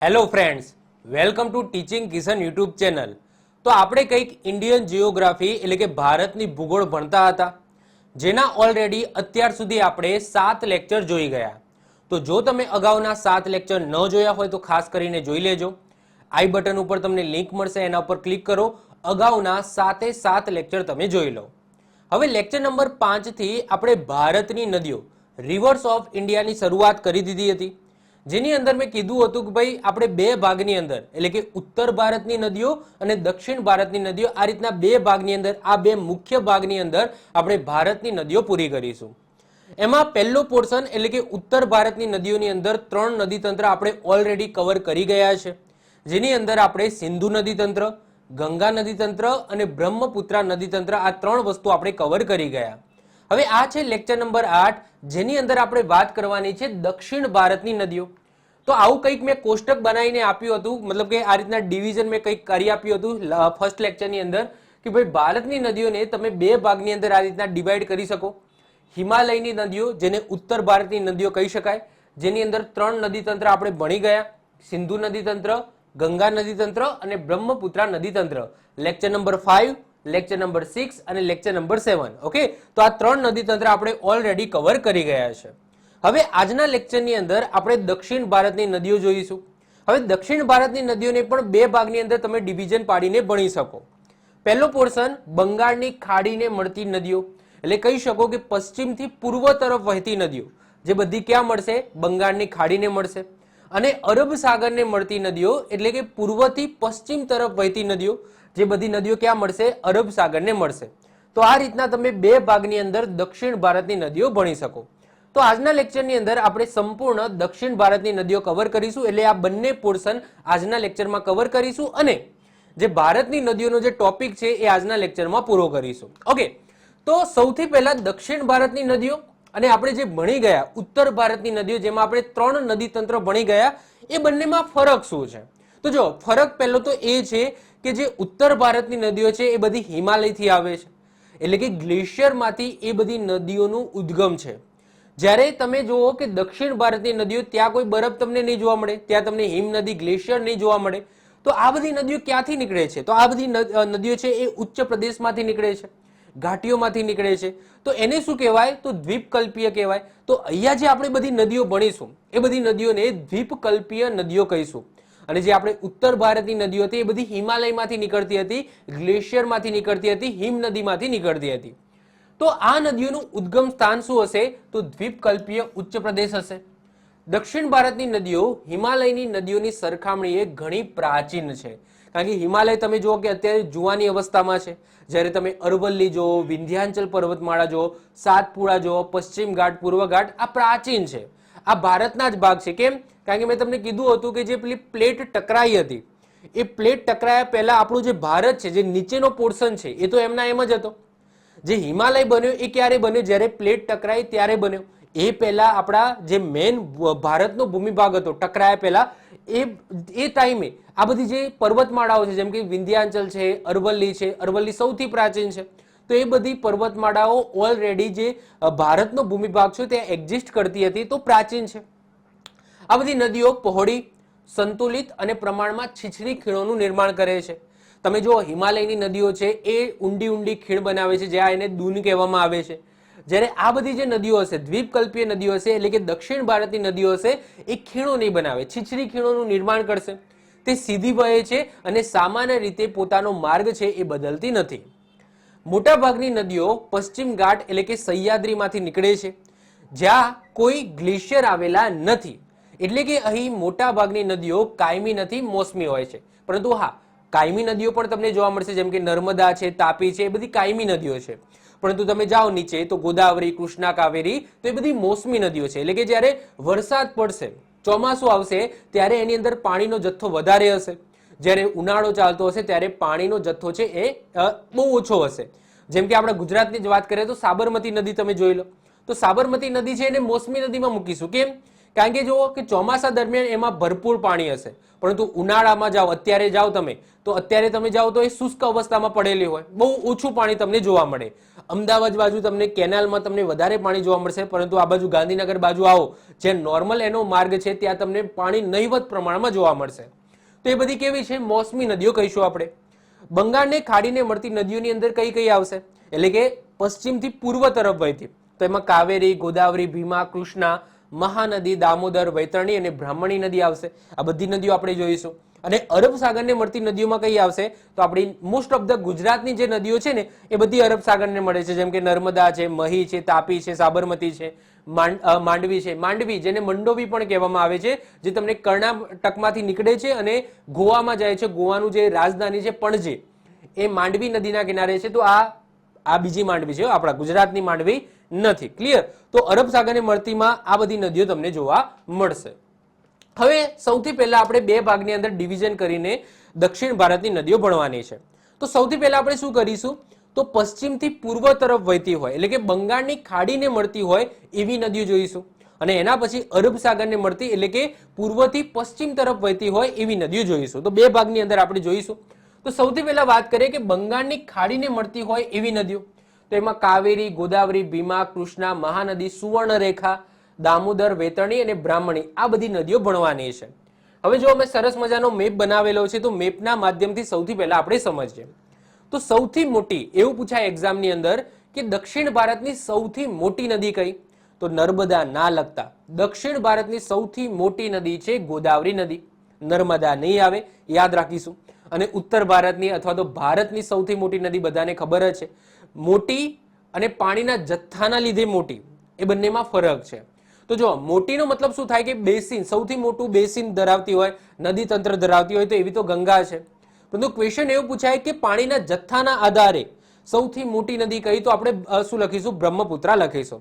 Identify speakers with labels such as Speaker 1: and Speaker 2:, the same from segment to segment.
Speaker 1: Hello friends, welcome to teaching Kishan YouTube channel. તો આપણે કંઈક ઇન્ડિયન જીઓગ્રાફી એટલે કે ભારતની ભૂગોળ ભણતા હતા, જેના ઓલરેડી અત્યાર સુધી આપણે 7 લેક્ચર જોઈ ગયા. તો જો તમે અગાઉના 7 લેક્ચર ન જોયા હોય તો ખાસ કરીને જોઈ લેજો. આઈ બટન ઉપર તમને લિંક મળશે, એના ઉપર ક્લિક કરો, અગાઉના 7 લેક્ચર તમે જોઈ લો. હવે લેક્ચર નંબર 5 થી આપણે ભારતની નદીઓ, રિવર્સ ઓફ ઇન્ડિયાની શરૂઆત કરી દીધી હતી, જેની અંદર મેં કીધું હતું કે ભાઈ આપણે બે ભાગની અંદર એટલે કે ઉત્તર ભારતની નદીઓ અને દક્ષિણ ભારતની નદીઓ, આ રીતના બે ભાગની અંદર, આ બે મુખ્ય ભાગની અંદર આપણે ભારતની નદીઓ પૂરી કરીશું. એમાં પહેલો પોર્શન એટલે કે ઉત્તર ભારતની નદીઓની અંદર 3 નદી તંત્ર આપણે ઓલરેડી કવર કરી ગયા છે, જેની અંદર આપણે સિંધુ નદી તંત્ર, ગંગા નદી તંત્ર અને બ્રહ્મપુત્રા નદી તંત્ર, આ 3 વસ્તુ આપણે કવર કરી ગયા. હવે આ છે લેક્ચર નંબર 8, જેની અંદર આપણે વાત કરવાની છે દક્ષિણ ભારતની નદીઓ. તો આવું કંઈક મેં કોષ્ટક બનાવીને આપ્યું હતું, મતલબ કે આ રીતના ડિવિઝન મેં કંઈક કરી આપ્યું હતું ફર્સ્ટ લેક્ચરની અંદર કે ભાઈ ભારતની નદીઓને તમે બે ભાગની અંદર આ રીતના ડિવાઈડ કરી શકો. હિમાલયની નદીઓ, જેને ઉત્તર ભારતની નદીઓ કહી શકાય, જેની અંદર 3 નદી તંત્ર આપણે ભણી ગયા: સિંધુ નદી તંત્ર, ગંગા નદી તંત્ર અને બ્રહ્મપુત્રા નદી તંત્ર. લેક્ચર નંબર 5, લેક્ચર નંબર 6 અને લેક્ચર નંબર 7. ઓકે, તો આ 3 નદી તંત્ર આપણે ઓલરેડી કવર કરી ગયા છે. હવે આજના લેક્ચરની અંદર આપણે દક્ષિણ ભારતની નદીઓ જોઈશું. હવે દક્ષિણ ભારતની નદીઓને પણ બે ભાગની અંદર તમે ડિવિઝન પાડીને ભણી શકો. પહેલો પોર્શન બંગાળની ખાડીને મળતી નદીઓ, એટલે કહી શકો કે પશ્ચિમથી પૂર્વ તરફ વહેતી નદીઓ, જે બધી ક્યાં મળશે? બંગાળની ખાડીને મળશે. અને અરબ સાગરને મળતી નદીઓ, એટલે કે પૂર્વથી પશ્ચિમ તરફ વહેતી નદીઓ, જે બધી નદીઓ ક્યાં મળશે? અરબ સાગરને મળશે. તો આ રીતના તમે બે ભાગની અંદર દક્ષિણ ભારતની નદીઓ ભણી શકો. તો આજના લેક્ચરની અંદર આપણે સંપૂર્ણ દક્ષિણ ભારતની નદીઓ કવર કરીશું, એટલે આ બંને પોર્શન આજના લેક્ચરમાં કવર કરીશું અને જે ભારતની નદીઓનો જે ટોપિક છે એ આજના લેક્ચરમાં પૂરો કરીશું. ઓકે, તો સૌથી પહેલા દક્ષિણ ભારતની નદીઓ અને આપણે જે ભણી ગયા ઉત્તર ભારતની નદીઓ, જેમાં આપણે 3 નદી તંત્ર ભણી ગયા, એ બંનેમાં ફરક શું છે? તો જો ફરક પહેલો તો એ છે કે જે ઉત્તર ભારતની નદીઓ છે એ બધી હિમાલયથી આવે છે, એટલે કે ગ્લેશિયરમાંથી એ બધી નદીઓનું ઉદ્ગમ છે. જ્યારે તમે જુઓ કે દક્ષિણ ભારતની નદીઓ, ત્યાં કોઈ બરફ તમને નહીં જોવા મળે, ત્યાં તમને હિમ નદી, ગ્લેશિયર નહીં જોવા મળે. તો આ બધી નદીઓ ક્યાંથી નીકળે છે? તો આ બધી નદીઓ છે એ ઉચ્ચ પ્રદેશમાંથી નીકળે છે, ઘાટીઓમાંથી નીકળે છે. તો એને શું કહેવાય? તો દ્વીપકલ્પીય કહેવાય. તો અહીંયા જે આપણે બધી નદીઓ ભણીશું એ બધી નદીઓને દ્વીપકલ્પીય નદીઓ કહીશું. અને જે આપણે ઉત્તર ભારતની નદીઓ હતી એ બધી હિમાલયમાંથી નીકળતી હતી, ગ્લેશિયરમાંથી નીકળતી હતી, હિમ નદીમાંથી નીકળતી હતી. તો આ નદીઓનું ઉદ્ગમ સ્થાન શું હશે? તો દ્વીપકલ્પીય ઉચ્ચ પ્રદેશ હશે. દક્ષિણ ભારતની નદીઓ હિમાલયની નદીઓની સરખામણીએ ઘણી પ્રાચીન છે, કારણ કે હિમાલય તમે જુઓ કે અત્યારે જુવાની અવસ્થામાં છે. જ્યારે તમે અરવલ્લી જુઓ, વિંધ્યાચલ પર્વતમાળા જુઓ, સાતપુડા જુઓ, પશ્ચિમ ઘાટ, પૂર્વ ઘાટ, આ પ્રાચીન છે, આ ભારતના જ ભાગ છે. કેમ? કારણ કે મેં તમને કીધું હતું કે જે પેલી પ્લેટ ટકરાઈ હતી, એ પ્લેટ ટકરાયા પહેલા આપણું જે ભારત છે, જે નીચેનો પોર્શન છે, એ તો એમના એમ જ હતો. જે હિમાલય બન્યો એ ક્યારે બન્યો? જ્યારે પ્લેટ ટકરાઈ ત્યારે બન્યો. એ પહેલા આપણા જે મેન ભારતનો ભૂમિભાગ હતો ટકરાયા પહેલા, એ ટાઈમે આ બધી જે પર્વતમાળાઓ છે, જેમ કે વિંધ્યાચલ છે, અરવલ્લી છે, અરવલ્લી સૌથી પ્રાચીન છે, તો એ બધી પર્વતમાળાઓ ઓલરેડી જે ભારતનો ભૂમિભાગ છે ત્યાં એક્ઝિસ્ટ કરતી હતી, તો પ્રાચીન છે. આ બધી નદીઓ પહોળી, સંતુલિત અને પ્રમાણમાં છીછરી ખીણોનું નિર્માણ કરે છે. તમે જો હિમાલયની નદીઓ છે એ ઊંડી ઊંડી ખીણ બનાવે છે, જ્યાં એને દૂન કહેવામાં આવે છે. જ્યારે આ બધી જે નદીઓ હશે, દ્વીપકલ્પીય નદીઓ હશે, એટલે કે દક્ષિણ ભારતની નદીઓ હશે, એ ખીણો નહીં બનાવે, છીછરી ખીણોનું નિર્માણ કરશે. તે સીધી વહે છે અને સામાન્ય રીતે પોતાનો માર્ગ છે એ બદલતી નથી. મોટાભાગની નદીઓ પશ્ચિમ ઘાટ એટલે કે સહ્યાદ્રીમાંથી નીકળે છે, જ્યાં કોઈ ગ્લેશિયર આવેલા નથી. એટલે કે અહીં મોટા ભાગની નદીઓ કાયમી નથી, મોસમી હોય છે. પરંતુ હા, કાયમી નદીઓ પણ તમને જોવા મળશે, જેમ કે નર્મદા છે, તાપી છે, એ બધી કાયમી નદીઓ છે. પરંતુ તમે જાઓ નીચે તો ગોદાવરી, કૃષ્ણા, કાવેરી, તો એ બધી મોસમી નદીઓ છે. એટલે કે જ્યારે વરસાદ પડશે, ચોમાસું આવશે, ત્યારે એની અંદર પાણીનો જથ્થો વધારે હશે. જ્યારે ઉનાળો ચાલતો હશે ત્યારે પાણીનો જથ્થો છે એ બહુ ઓછો હશે. જેમ કે આપણે ગુજરાતની જ વાત કરીએ તો સાબરમતી નદી તમે જોઈ લો, તો સાબરમતી નદી છે એને મોસમી નદીમાં મૂકીશું. કેમ? કારણ કે જુઓ કે ચોમાસા દરમિયાન એમાં ભરપૂર પાણી હશે, પરંતુ ઉનાળામાં જાઓ, અત્યારે જાઓ તમે, તો અત્યારે તમે જાઓ તો એ શુષ્ક અવસ્થામાં પડેલી હોય, બહુ ઓછું પાણી તમને જોવા મળે. અમદાવાદ બાજુ તમને કેનાલમાં તમને વધારે પાણી જોવા મળશે, પરંતુ આ બાજુ ગાંધીનગર બાજુ આવો જે નોર્મલ એનો માર્ગ છે ત્યાં તમને પાણી નહીવત પ્રમાણમાં જોવા મળશે. તો એ બધી કેવી છે? મોસમી નદીઓ કહીશું આપણે. બંગાળને ખાડીને મળતી નદીઓની અંદર કઈ કઈ આવશે? એટલે કે પશ્ચિમથી પૂર્વ તરફ વહેતી. તો એમાં કાવેરી, ગોદાવરી, ભીમા, કૃષ્ણા, મહાનદી, દામોદર, વૈતરણી અને બ્રાહ્મણી નદી આવશે. આ બધી નદીઓ આપણે જોઈશું. અને અરબ સાગરને મળતી નદીઓમાં કઈ આવશે? તો આપણી મોસ્ટ ઓફ ધ ગુજરાતની જે નદીઓ છે ને એ બધી અરબ સાગરને મળે છે, જેમ કે નર્મદા છે, મહી છે, તાપી છે, સાબરમતી છે, માંડવી છે. માંડવી જેને મંડોવી પણ કહેવામાં આવે છે, જે તમને કર્ણાટકમાંથી નીકળે છે અને ગોવામાં જાય છે. ગોવાનું જે રાજધાની છે પણજી, એ માંડવી નદીના કિનારે છે. તો આ બીજી માંડવી છે, આપણા ગુજરાતની માંડવી નથી. ક્લિયર? તો અરબ સાગરને મળતીમાં આ બધી નદીઓ તમને જોવા મળશે. હવે સૌથી પહેલા આપણે બે ભાગની અંદર ડિવિઝન કરીને દક્ષિણ ભારતની નદીઓ ભણવાની છે. તો સૌથી પહેલા આપણે શું કરીશું? તો પશ્ચિમથી પૂર્વ તરફ વહેતી હોય એટલે કે બંગાળની ખાડીને મળતી હોય એવી નદીઓ જોઈશું. અને એના પછી અરબ સાગરને મળતી એટલે કે પૂર્વથી પશ્ચિમ તરફ વહેતી હોય એવી નદીઓ જોઈશું. તો બે ભાગની અંદર આપણે જોઈશું. તો સૌથી પહેલા વાત કરીએ કે બંગાળની ખાડીને મળતી હોય એવી નદીઓ. તો એમાં કાવેરી, ગોદાવરી, ભીમા, કૃષ્ણા, મહાનદી, સુવર્ણરેખા, દામોદર, વૈતરણી અને બ્રાહ્મણી આ બધી નદીઓ ભણવાની છે. હવે જો અમે સરસ મજાનો મેપ બનાવેલો છે, તો મેપના માધ્યમથી સૌથી પહેલા આપણે સમજીએ. તો સૌથી મોટી એવું પૂછાય એક્ઝામની અંદર કે દક્ષિણ ભારતની સૌથી મોટી નદી કઈ? તો નર્મદા ના લગતા દક્ષિણ ભારતની સૌથી મોટી નદી છે ગોદાવરી નદી. નર્મદા નહીં આવે, યાદ રાખીશું. અને ઉત્તર ભારતની અથવા તો ભારતની સૌથી મોટી નદી બધાને ખબર જ છે. મોટી અને પાણીના જથ્થાના લીધે મોટી, એ બંનેમાં ફરક છે. તો જો મોટીનો મતલબ શું થાય કે બેસિન, સૌથી મોટું બેસિન ધરાવતી હોય, નદી તંત્ર ધરાવતી હોય, તો એવી તો ગંગા છે. પરંતુ ક્વેશ્ચન એવું પૂછાય કે પાણીના જથ્થાના આધારે સૌથી મોટી નદી કઈ? તો આપણે શું લખીશું? બ્રહ્મપુત્રા લખીશું.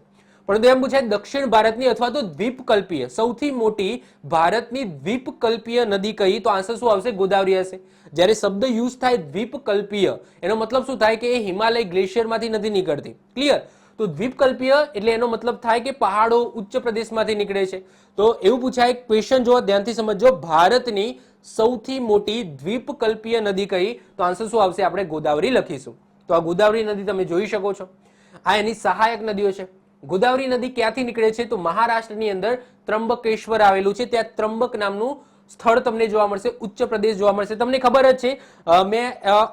Speaker 1: પરંતુ એમ પૂછાય દક્ષિણ ભારતની અથવા તો દ્વીપકલ્પીય સૌથી મોટી ભારતની દ્વીપકલ્પીય નદી કઈ? તો આન્સર શું આવશે? ગોદાવરી હશે. જ્યારે શબ્દ યુઝ થાય દ્વીપકલ્પીય, એનો મતલબ શું થાય કે એ હિમાલય ગ્લેશિયરમાંથી નથી નીકળતી. ક્લિયર? તો દ્વીપકલ્પીય એટલે એનો મતલબ થાય કે પહાડો ઉચ્ચ પ્રદેશમાંથી નીકળે છે. તો એવું પૂછાય, ક્વેશ્ચન જો ધ્યાનથી સમજો, ભારતની સૌથી મોટી દ્વીપકલ્પીય નદી કઈ? તો આન્સર શું આવશે? આપણે ગોદાવરી લખીશું. તો આ ગોદાવરી નદી તમે જોઈ શકો છો. આ એની સહાયક નદીઓ છે. ગોદાવરી નદી ક્યાંથી નીકળે છે? તો મહારાષ્ટ્રની અંદર ત્રંબકેશ્વર આવેલું છે, ત્યાં ત્રંબક નામનું સ્થળ તમને જોવા મળશે, ઉચ્ચ પ્રદેશ જોવા મળશે. તમને ખબર જ છે, મેં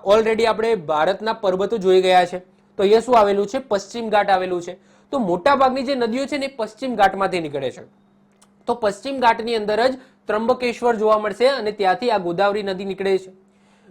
Speaker 1: ઓલરેડી આપણે ભારતના પર્વતો જોઈ ગયા છે. તો અહીંયા શું આવેલું છે? પશ્ચિમ ઘાટ આવેલું છે. તો મોટા ભાગની જે નદીઓ છે ને પશ્ચિમ ઘાટમાંથી નીકળે છે. તો પશ્ચિમ ઘાટની અંદર જ ત્રંબકેશ્વર જોવા મળશે અને ત્યાંથી આ ગોદાવરી નદી નીકળે છે.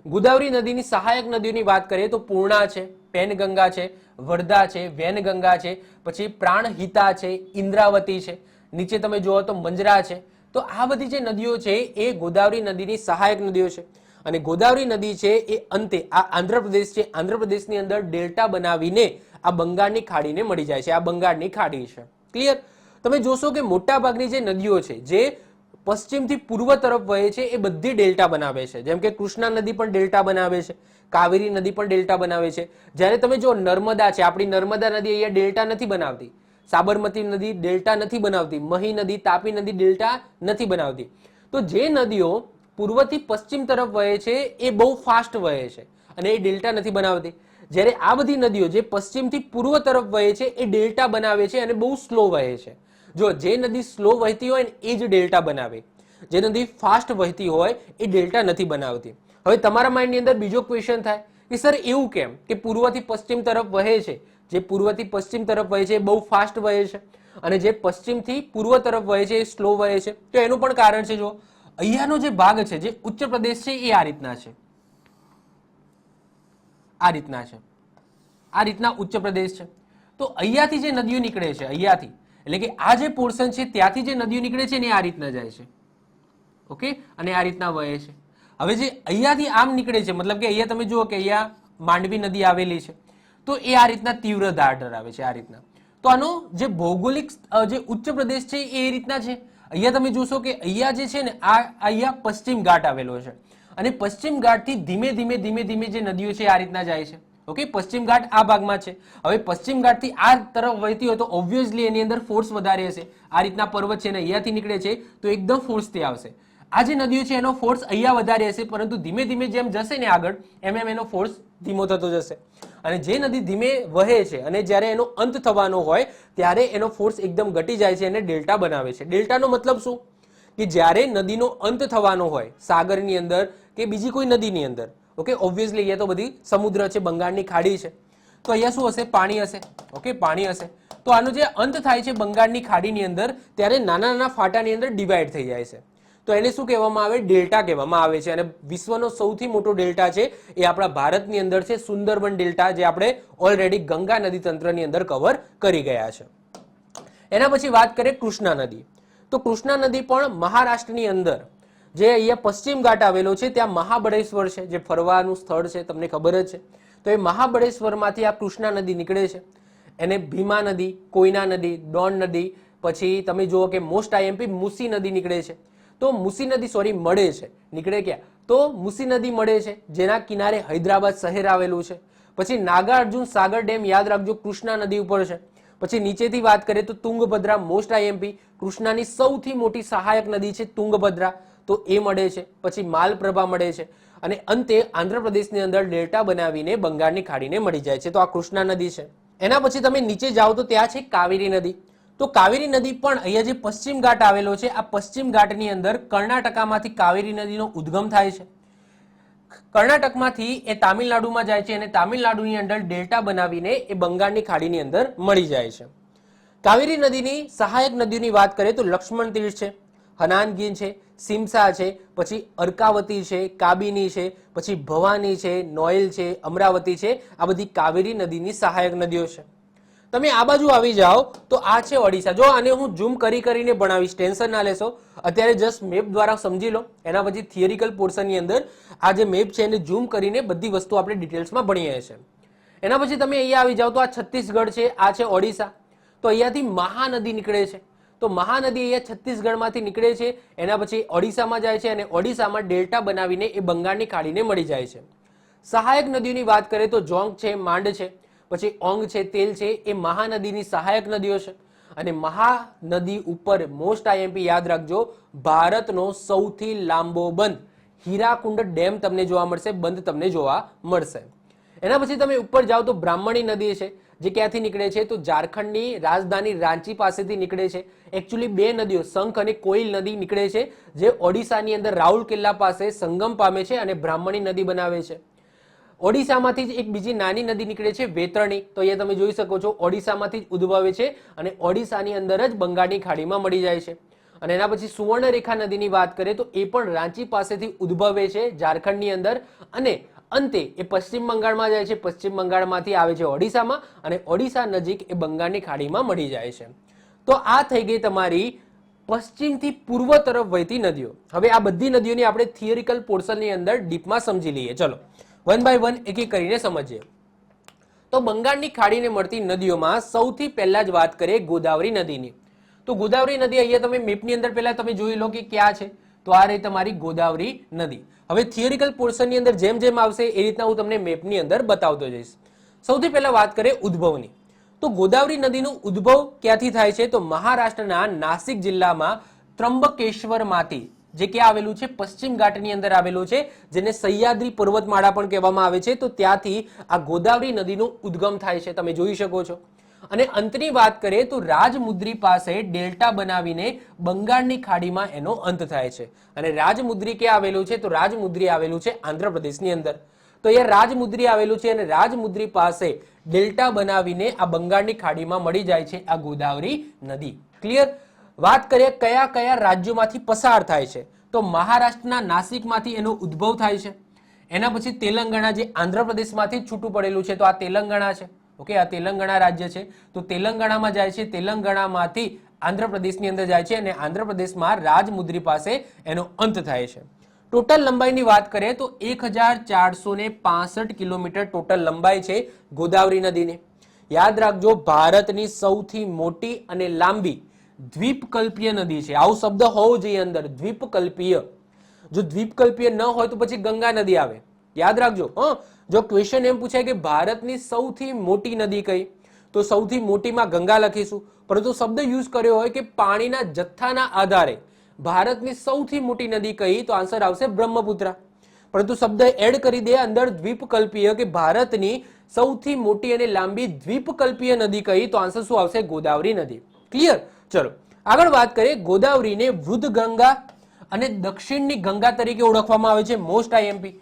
Speaker 1: ગોદાવરી નદીની સહાયક નદીઓની વાત કરીએ તો પૂર્ણા છે, પેનગંગા છે, વર્ધા છે, વેનગંગા છે, પછી પ્રાણહિતા છે, ઇન્દ્રાવતી છે, નીચે તમે જુઓ તો મંજરા છે. તો આ બધી જે નદીઓ છે એ ગોદાવરી નદીની સહાયક નદીઓ છે. અને ગોદાવરી નદી છે એ અંતે આ આંધ્રપ્રદેશ છે, આંધ્રપ્રદેશની અંદર ડેલ્ટા બનાવીને આ બંગાળની ખાડીને મળી જાય છે. આ બંગાળની ખાડી છે. ક્લિયર? તમે જોશો કે મોટા ભાગની જે નદીઓ છે જે પશ્ચિમથી પૂર્વ તરફ વહે છે એ બધી ડેલ્ટા બનાવે છે. જેમ કે કૃષ્ણા નદી પણ ડેલ્ટા બનાવે છે, કાવેરી નદી પણ ડેલ્ટા બનાવે છે. જ્યારે તમે જો નર્મદા છે, આપણી નર્મદા નદી અહીંયા ડેલ્ટા નથી બનાવતી, સાબરમતી નદી ડેલ્ટા નથી બનાવતી, મહી નદી, તાપી નદી ડેલ્ટા નથી બનાવતી. તો જે નદીઓ પૂર્વથી પશ્ચિમ તરફ વહે છે એ બહુ ફાસ્ટ વહે છે અને એ ડેલ્ટા નથી બનાવતી. જ્યારે આ બધી નદીઓ જે પશ્ચિમથી પૂર્વ તરફ વહે છે એ ડેલ્ટા બનાવે છે અને બહુ સ્લો વહે છે. જો જે નદી સ્લો વહેતી હોય ને એ જ ડેલ્ટા બનાવે, જે નદી ફાસ્ટ વહેતી હોય એ ડેલ્ટા નથી બનાવતી. હવે તમારા માઇન્ડની અંદર બીજો ક્વેશ્ચન થાય કે સર એવું કેમ કે પૂર્વથી પશ્ચિમ તરફ વહે છે, જે પૂર્વથી પશ્ચિમ તરફ વહે છે એ બહુ ફાસ્ટ વહે છે અને જે પશ્ચિમથી પૂર્વ તરફ વહે છે એ સ્લો વહે છે? તો એનું પણ કારણ છે. જો અહીંયાનો જે ભાગ છે, જે ઉચ્ચ પ્રદેશ છે, એ આ રીતના છે, આ રીતના છે, આ રીતના ઉચ્ચ પ્રદેશ છે. તો અહીંયાથી જે નદીઓ નીકળે છે, અહીંયાથી એટલે કે આ જે પોર્શન છે ત્યાંથી જે નદીઓ નીકળે છે ને આ રીતના જાય છે. ઓકે? અને આ રીતના વહે છે. હવે જે અહીંયાથી આમ નીકળે છે, મતલબ કે અહીંયા તમે જુઓ કે અહીંયા માંડવી નદી આવેલી છે, તો એ આ રીતના તીવ્ર ધાર ધરાવે છે, આ રીતના. તો આનો જે ભૌગોલિક જે ઉચ્ચ પ્રદેશ છે એ રીતના છે. અહીંયા તમે જોશો કે અહીંયા જે છે ને આ અહીંયા પશ્ચિમ ઘાટ આવેલો છે અને પશ્ચિમ ઘાટથી ધીમે ધીમે ધીમે ધીમે જે નદીઓ છે આ રીતના જાય છે. ઓકે? પશ્ચિમ ઘાટ આ ભાગમાં છે. હવે પશ્ચિમ ઘાટથી આ તરફ વહેતી હોય તો ઓબ્વિયસલી એની અંદર ફોર્સ વધારે હશે. આ રીતના પર્વત છે ને અહીંયાથી નીકળે છે તો એકદમ ફોર્સથી આવશે. આ જે નદીઓ છે એનો ફોર્સ અહીંયા વધારે હશે, પરંતુ ધીમે ધીમે જેમ જશે ને આગળ એમ એમ એનો ફોર્સ ધીમો થતો જશે. અને જે નદી ધીમે વહે છે અને જ્યારે એનો અંત થવાનો હોય ત્યારે એનો ફોર્સ એકદમ ઘટી જાય છે અને ડેલ્ટા બનાવે છે. ડેલ્ટાનો મતલબ શું? કે જ્યારે નદીનો અંત થવાનો હોય સાગરની અંદર કે બીજી કોઈ નદીની અંદર, ઓકે, ઓબ્વિયસલી અહીંયા તો બધી સમુદ્ર છે, બંગાળની ખાડી છે, તો અહીંયા શું હશે? પાણી હશે. ઓકે, પાણી હશે. તો આનો જે અંત થાય છે બંગાળની ખાડીની અંદર, ત્યારે નાના નાના ફાટાની અંદર ડિવાઈડ થઈ જાય છે. તો એને શું કહેવામાં આવે? ડેલ્ટા કહેવામાં આવે છે. અને વિશ્વનો સૌથી મોટો ડેલ્ટા છે એ આપણા ભારતની અંદર છે, સુંદરબન ડેલ્ટા, જે આપણે ઓલરેડી ગંગા નદી તંત્રની અંદર કવર કરી ગયા છે. એના પછી વાત કરીએ કૃષ્ણા નદી. તો કૃષ્ણા નદી પણ મહારાષ્ટ્રની અંદર, જે અહીંયા પશ્ચિમ ઘાટ આવેલો છે, ત્યાં મહાબળેશ્વર છે, જે ફરવાનું સ્થળ છે, તમને ખબર જ છે. તો એ મહાબળેશ્વરમાંથી આ કૃષ્ણા નદી નીકળે છે. એને ભીમા નદી, કોયના નદી, ડોન નદી, પછી તમે જુઓ કે મોસ્ટ આઈએમપી મુસી નદી નીકળે છે. તો મુસી નદી મળે છે, નીકળે ક્યાં? તો મુસી નદી મળે છે, જેના કિનારે હૈદરાબાદ શહેર આવેલું છે. પછી નાગાર્જુન સાગર ડેમ યાદ રાખજો, કૃષ્ણા નદી ઉપર છે. પછી નીચેથી વાત કરીએ તો તુંગભદ્રા, મોસ્ટ આઈએમપી, કૃષ્ણાની સૌથી મોટી સહાયક નદી છે તુંગભદ્રા, તો એ મળે છે. પછી માલપ્રભા મળે છે. અને અંતે આંધ્રપ્રદેશની અંદર ડેલ્ટા બનાવીને બંગાળની ખાડીને મળી જાય છે. તો આ કૃષ્ણા નદી છે. એના પછી તમે નીચે જાઓ તો ત્યાં છે કાવેરી નદી. તો કાવેરી નદી પણ અહીંયા જે પશ્ચિમ ઘાટ આવેલો છે, આ પશ્ચિમ ઘાટની અંદર કર્ણાટકામાંથી કાવેરી નદીનો ઉદ્ગમ થાય છે. કર્ણાટકમાંથી એ તામિલનાડુમાં જાય છે અને તામિલનાડુની અંદર ડેલ્ટા બનાવીને એ બંગાળની ખાડીની અંદર મળી જાય છે. કાવેરી નદીની સહાયક નદીઓની વાત કરીએ તો લક્ષ્મણ તીર્થ છે, હનાનગીર છે, સિમસા છે, પછી અર્કાવતી છે, કાબિની છે, પછી ભવાની છે, નોયલ છે, અમરાવતી છે. આ બધી કાવેરી નદીની સહાયક નદીઓ છે. તમે આ બાજુ આવી જાઓ તો આ છે ઓડિશા. જો આને હું ઝૂમ કરીને ભણાવીશ, ટેન્શન ના લેશો. અત્યારે જસ્ટ મેપ દ્વારા સમજી લો, એના પછી થિયરિકલ પોર્શનની અંદર આ જે મેપ છે એને ઝૂમ કરીને બધી વસ્તુ આપણે ડિટેલ્સમાં ભણીએ છીએ. એના પછી તમે અહીંયા આવી જાઓ તો આ છત્તીસગઢ છે, આ છે ઓડિશા. તો અહીંયાથી મહાનદી નીકળે છે. તો મહાનદી અહીંયા છત્તીસગઢમાંથી નીકળે છે, એના પછી ઓડિશામાં જાય છે અને ઓડિશામાં ડેલ્ટા બનાવીને એ બંગાળની ખાડીને મળી જાય છે. સહાયક નદીઓની વાત કરીએ તો જોંગ છે, માંડ છે, પછી ઓંગ છે, તેલ છે, એ મહાનદીની સહાયક નદીઓ છે. અને મહાનદી ઉપર મોસ્ટ આઈએમપી યાદ રાખજો, ભારતનો સૌથી લાંબો બંધ હીરાકુંડ ડેમ તમને જોવા મળશે, બંધ તમને જોવા મળશે. એના પછી તમે ઉપર જાઓ તો બ્રાહ્મણી નદી છે, જે ક્યાંથી નીકળે છે? તો ઝારખંડની રાજધાની રાંચી પાસેથી નીકળે છે. એકચ્યુઅલી બે નદીઓ, શંખ અને કોયલ નદી નીકળે છે, જે ઓડિશાની અંદર રાઉરકેલા પાસે સંગમ પામે છે અને બ્રાહ્મણી નદી બનાવે છે. ઓડિશામાંથી જ એક બીજી નાની નદી નીકળે છે, વેતરણી. તો અહીંયા તમે જોઈ શકો છો, ઓડિશામાંથી જ ઉદ્ભવે છે અને ઓડિશાની અંદર જ બંગાળની ખાડીમાં મળી જાય છે. અને એના પછી સુવર્ણરેખા નદીની વાત કરીએ તો એ પણ રાંચી પાસેથી ઉદ્ભવે છે ઝારખંડની અંદર અને અંતે એ પશ્ચિમ બંગાળમાં જાય છે. પશ્ચિમ બંગાળમાંથી આવે છે ઓડિશામાં અને ઓડિશા નજીક એ બંગાળની ખાડીમાં મળી જાય છે. તો આ થઈ ગઈ તમારી પશ્ચિમથી પૂર્વ તરફ વહેતી નદીઓ. હવે આ બધી નદીઓની આપણે થિયરિકલ પોર્શનની અંદર ડીપમાં સમજી લઈએ. ચલો વન બાય વન એક એક કરીને સમજીએ. તો બંગાળની ખાડીને મળતી નદીઓમાં સૌથી પહેલા જ વાત કરીએ ગોદાવરી નદીની. તો ગોદાવરી નદી અહીંયા તમે મેપની અંદર પહેલા તમે જોઈ લો કે ક્યાં છે. તો આ રહી તમારી ગોદાવરી નદી. હવે થિયરિકલ પોર્શનની અંદર જેમ જેમ આવશે એ રીતના હું તમને મેપની અંદર બતાવતો જઈશ. સૌથી પહેલા વાત કરીએ ઉદ્ભવની. તો ગોદાવરી નદીનું ઉદ્ભવ ક્યાંથી થાય છે? તો મહારાષ્ટ્રના નાસિક જિલ્લામાં ત્રંબકેશ્વરમાંથી, જે ક્યાં આવેલું છે? પશ્ચિમ ઘાટની અંદર આવેલું છે, જેને સહ્યાદ્રી પર્વતમાળા પણ કહેવામાં આવે છે. તો ત્યાંથી આ ગોદાવરી નદીનું ઉદ્ગમ થાય છે, તમે જોઈ શકો છો. અને અંતની વાત કરીએ તો રાજમુદ્રી પાસે ડેલ્ટા બનાવીને બંગાળની ખાડીમાં એનો અંત થાય છે. અને રાજમુદ્રી ક્યાં આવેલું છે? તો રાજમુદ્રી આવેલું છે આંધ્રપ્રદેશની અંદર. તો અહીંયા રાજમુદ્રી આવેલું છે અને રાજમુદ્રી પાસે ડેલ્ટા બનાવીને આ બંગાળની ખાડીમાં મળી જાય છે આ ગોદાવરી નદી. ક્લિયર? વાત કરીએ કયા કયા રાજ્યોમાંથી પસાર થાય છે? તો મહારાષ્ટ્રના નાસિકમાંથી એનો ઉદ્ભવ થાય છે. એના પછી તેલંગાણા, જે આંધ્રપ્રદેશમાંથી જ છૂટું પડેલું છે, તો આ તેલંગાણા છે. ઓકે, આ તેલંગાણા રાજ્ય છે. તો તેલંગાણામાં જાય છે, તેલંગાણામાંથી આંધ્રપ્રદેશની અંદર જાય છે અને આંધ્રપ્રદેશમાં રાજમુદ્રી પાસે એનો અંત થાય છે. ટોટલ લંબાઈની વાત કરીએ તો 1465 કિલોમીટર ટોટલ લંબાઈ છે ગોદાવરી નદીની. યાદ રાખજો, ભારતની સૌથી મોટી અને લાંબી દ્વીપકલ્પીય નદી છે. આવો શબ્દ હોવો જોઈએ અંદર, દ્વીપકલ્પીય. જો દ્વીપકલ્પીય ન હોય તો પછી ગંગા નદી આવે. યાદ રાખજો. જો ક્વેશ્ચન એમ પૂછાય કે ભારતની સૌથી મોટી નદી કઈ, તો સૌથી મોટીમાં ગંગા લખીશું. પરંતુ શબ્દ યુઝ કર્યો હોય કે પાણીના જથ્થાના આધારે ભારતની સૌથી મોટી નદી કઈ, તો આન્સર આવશે બ્રહ્મપુત્રા. પરંતુ શબ્દ એડ કરી દે અંદર દ્વીપકલ્પીય, કે ભારતની સૌથી મોટી અને લાંબી દ્વીપકલ્પીય નદી કઈ? તો આન્સર શું આવશે? ગોદાવરી નદી. ક્લિયર? ચલો આગળ વાત કરીએ. ગોદાવરીને વૃદ્ધ ગંગા અને દક્ષિણની ગંગા તરીકે ઓળખવામાં આવે છે. Most IMP,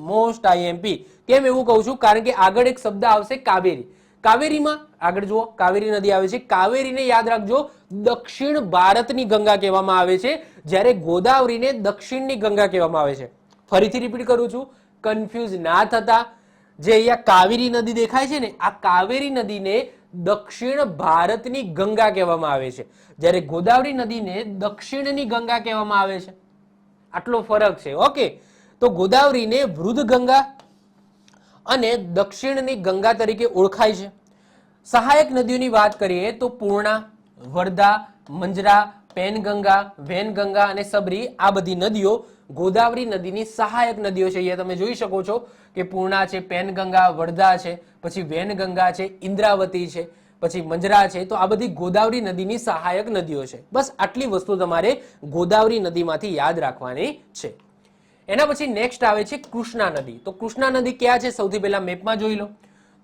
Speaker 1: most IMP. કેમ એવું કહું છું? કારણ કે આગળ એક શબ્દ આવશે કાવેરી. કાવેરીમાં આગળ જુઓ, કાવેરી નદી આવે છે. કાવેરીને યાદ રાખજો દક્ષિણ ભારતની ગંગા કહેવામાં આવે છે, જ્યારે ગોદાવરીને દક્ષિણની ગંગા કહેવામાં આવે છે. ફરીથી રિપીટ કરું છું, કન્ફ્યુઝ ના થતા. જે અહીંયા કાવેરી નદી દેખાય છે ને, આ કાવેરી નદીને દક્ષિણ ભારતની ગંગા કહેવામાં આવે છે, જ્યારે ગોદાવરી નદીને દક્ષિણની ગંગા કહેવામાં આવે છે. આટલો ફરક છે. ઓકે, તો ગોદાવરીને વૃદ્ધ ગંગા અને દક્ષિણની ગંગા તરીકે ઓળખાય છે. સહાયક નદીઓની વાત કરીએ તો પૂર્ણા, વર્ધા, મંજરા, પેનગંગા, વેનગંગા અને સબરી, આ બધી નદીઓ ગોદાવરી નદીની સહાયક નદીઓ છે. અહીંયા તમે જોઈ શકો છો કે પૂર્ણા છે, પેનગંગા, વર્ધા છે, પછી વેનગંગા છે, ઇન્દ્રાવતી છે, પછી મંજરા છે. તો આ બધી ગોદાવરી નદીની સહાયક નદીઓ છે. બસ આટલી વસ્તુ તમારે ગોદાવરી નદીમાંથી યાદ રાખવાની છે. એના પછી નેક્સ્ટ આવે છે કૃષ્ણા નદી. તો કૃષ્ણા નદી ક્યાં છે? સૌથી પહેલા મેપમાં જોઈ લો.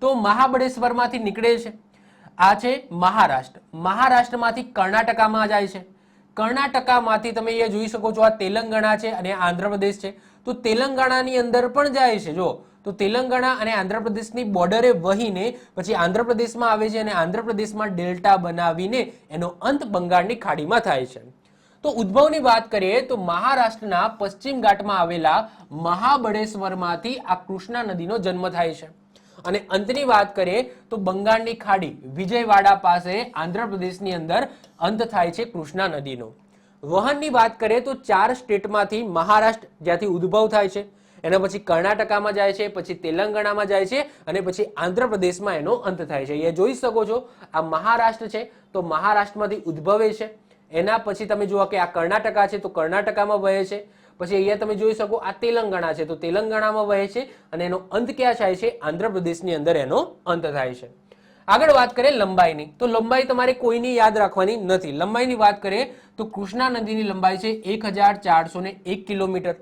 Speaker 1: તો મહાબળેશ્વરમાંથી નીકળે છે. આ છે મહારાષ્ટ્ર. મહારાષ્ટ્રમાંથી કર્ણાટકામાં જાય છે. કર્ણાટકામાંથી તમે અહીંયા જોઈ શકો છો આ તેલંગાણા છે અને આંધ્રપ્રદેશ છે. તો તેલંગાણાની અંદર પણ જાય છે. જો તો તેલંગાણા અને આંધ્રપ્રદેશની બોર્ડરે વહીને પછી આંધ્રપ્રદેશમાં આવે છે અને આંધ્રપ્રદેશમાં ડેલ્ટા બનાવીને એનો અંત બંગાળની ખાડીમાં થાય છે. તો ઉદ્ભવની વાત કરીએ તો મહારાષ્ટ્રના પશ્ચિમ ઘાટમાં આવેલા મહાબળેશ્વરમાંથી આ કૃષ્ણા નદીનો જન્મ થાય છે. અને અંતની વાત કરીએ તો બંગાળની ખાડી વિજયવાડા પાસે આંધ્રપ્રદેશની અંદર અંત થાય છે કૃષ્ણા નદીનો. વહનની વાત કરીએ તો 4 સ્ટેટમાંથી મહારાષ્ટ્ર જ્યાંથી ઉદ્ભવ થાય છે, એના પછી કર્ણાટકામાં જાય છે, પછી તેલંગાણામાં જાય છે અને પછી આંધ્રપ્રદેશમાં એનો અંત થાય છે. અહીંયા જોઈ શકો છો આ મહારાષ્ટ્ર છે તો મહારાષ્ટ્રમાંથી ઉદ્ભવે છે. એના પછી તમે જુઓ કે આ કર્ણાટકા છે તો કર્ણાટકામાં વહે છે. પછી અહીંયા તમે જોઈ શકો આ તેલંગાણા છે તો તેલંગાણામાં વહે છે અને એનો અંત ક્યાં થાય છે? આંધ્રપ્રદેશની અંદર એનો અંત થાય છે. આગળ વાત કરીએ લંબાઈની. તો લંબાઈ તમારે કોઈની યાદ રાખવાની નથી. લંબાઈની વાત કરીએ તો કૃષ્ણા નદીની લંબાઈ છે 1401 કિલોમીટર.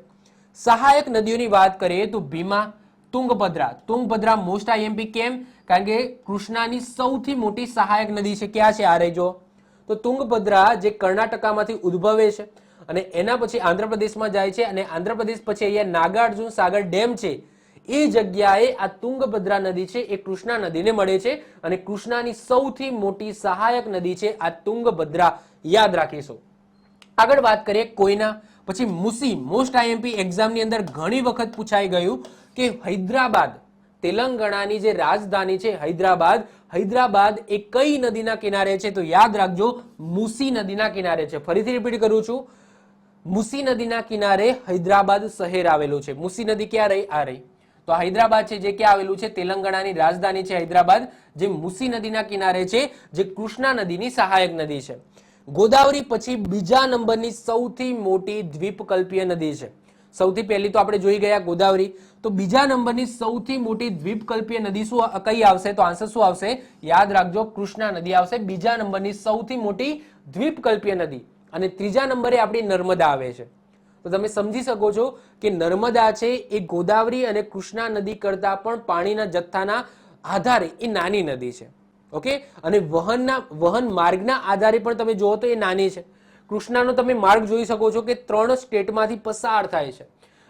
Speaker 1: સહાયક નદીઓની વાત કરીએ તો ભીમા, તુંગભદ્રા. Tungabhadra most IMP. કેમ? કારણ કે કૃષ્ણાની સૌથી મોટી સહાયક નદી છે. ક્યાં છે? આ રહી જો. તો તુંગભદ્રા જે કર્ણાટકામાંથી ઉદ્ભવે છે અને એના પછી આંધ્રપ્રદેશમાં જાય છે અને આંધ્રપ્રદેશ પછી અહીંયા નાગાર્જુન સાગર ડેમ છે એ જગ્યાએ આ તુંગભદ્રા નદી છે એ કૃષ્ણા નદીને મળે છે અને કૃષ્ણાની સૌથી મોટી સહાયક નદી છે આ તુંગભદ્રા. યાદ રાખીશું. આગળ વાત કરીએ કોઈના, પછી મુસી. મોસ્ટ આઈએમપી એક્ઝામની અંદર ઘણી વખત પૂછાઈ ગયું કે હૈદરાબાદ, તેલંગાણાની જે રાજધાની છે હૈદરાબાદ, હૈદરાબાદ એ કઈ નદીના કિનારે છે? તો યાદ રાખજો મુસી નદીના કિનારે છે. ફરીથી રિપીટ કરું છું, મુસી નદીના કિનારે હૈદરાબાદ શહેર આવેલું છે. મુસી નદી ક્યાં રહી? આ રહી. તો હૈદરાબાદ છે જે ક્યાં આવેલું છે? તેલંગાણાની રાજધાની છે હૈદરાબાદ, જે મુસી નદીના કિનારે છે, જે કૃષ્ણા નદીની સહાયક નદી છે. ગોદાવરી પછી બીજા નંબરની સૌથી મોટી દ્વીપકલ્પીય નદી છે. સૌથી પહેલી તો આપણે જોઈ ગયા ગોદાવરી. તો બીજા નંબરની સૌથી મોટી દ્વીપકલ્પીય નદી શું કઈ આવશે? તો આન્સર શું આવશે? યાદ રાખજો કૃષ્ણા નદી આવશે બીજા નંબરની સૌથી મોટી દ્વીપકલ્પીય નદી. અને ત્રીજા નંબરે આપણી નર્મદા આવે છે. તો તમે સમજી શકો છો કે નર્મદા છે એ ગોદાવરી અને કૃષ્ણા નદી કરતા પણ પાણીના જથ્થાના આધારે એ નાની નદી છે. ઓકે, અને વહન માર્ગના આધારે પણ તમે જુઓ તો એ નાની છે. કૃષ્ણાનો તમે માર્ગ જોઈ શકો છો કે 3 સ્ટેટમાંથી પસાર થાય છે.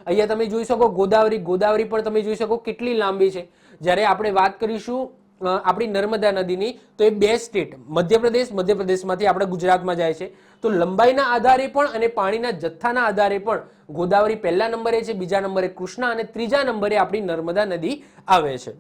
Speaker 1: અહીંયા તમે જોઈ શકો ગોદાવરી પણ તમે જોઈ શકો કેટલી લાંબી છે. જ્યારે આપણે વાત કરીશું આપણી નર્મદા નદીની તો એ 2 સ્ટેટ મધ્યપ્રદેશમાંથી આપણે ગુજરાતમાં જાય છે. તો લંબાઈના આધારે પણ અને પાણીના જથ્થાના આધારે પણ ગોદાવરી પહેલા નંબરે છે, બીજા નંબરે કૃષ્ણા અને ત્રીજા નંબરે આપણી નર્મદા નદી આવે છે.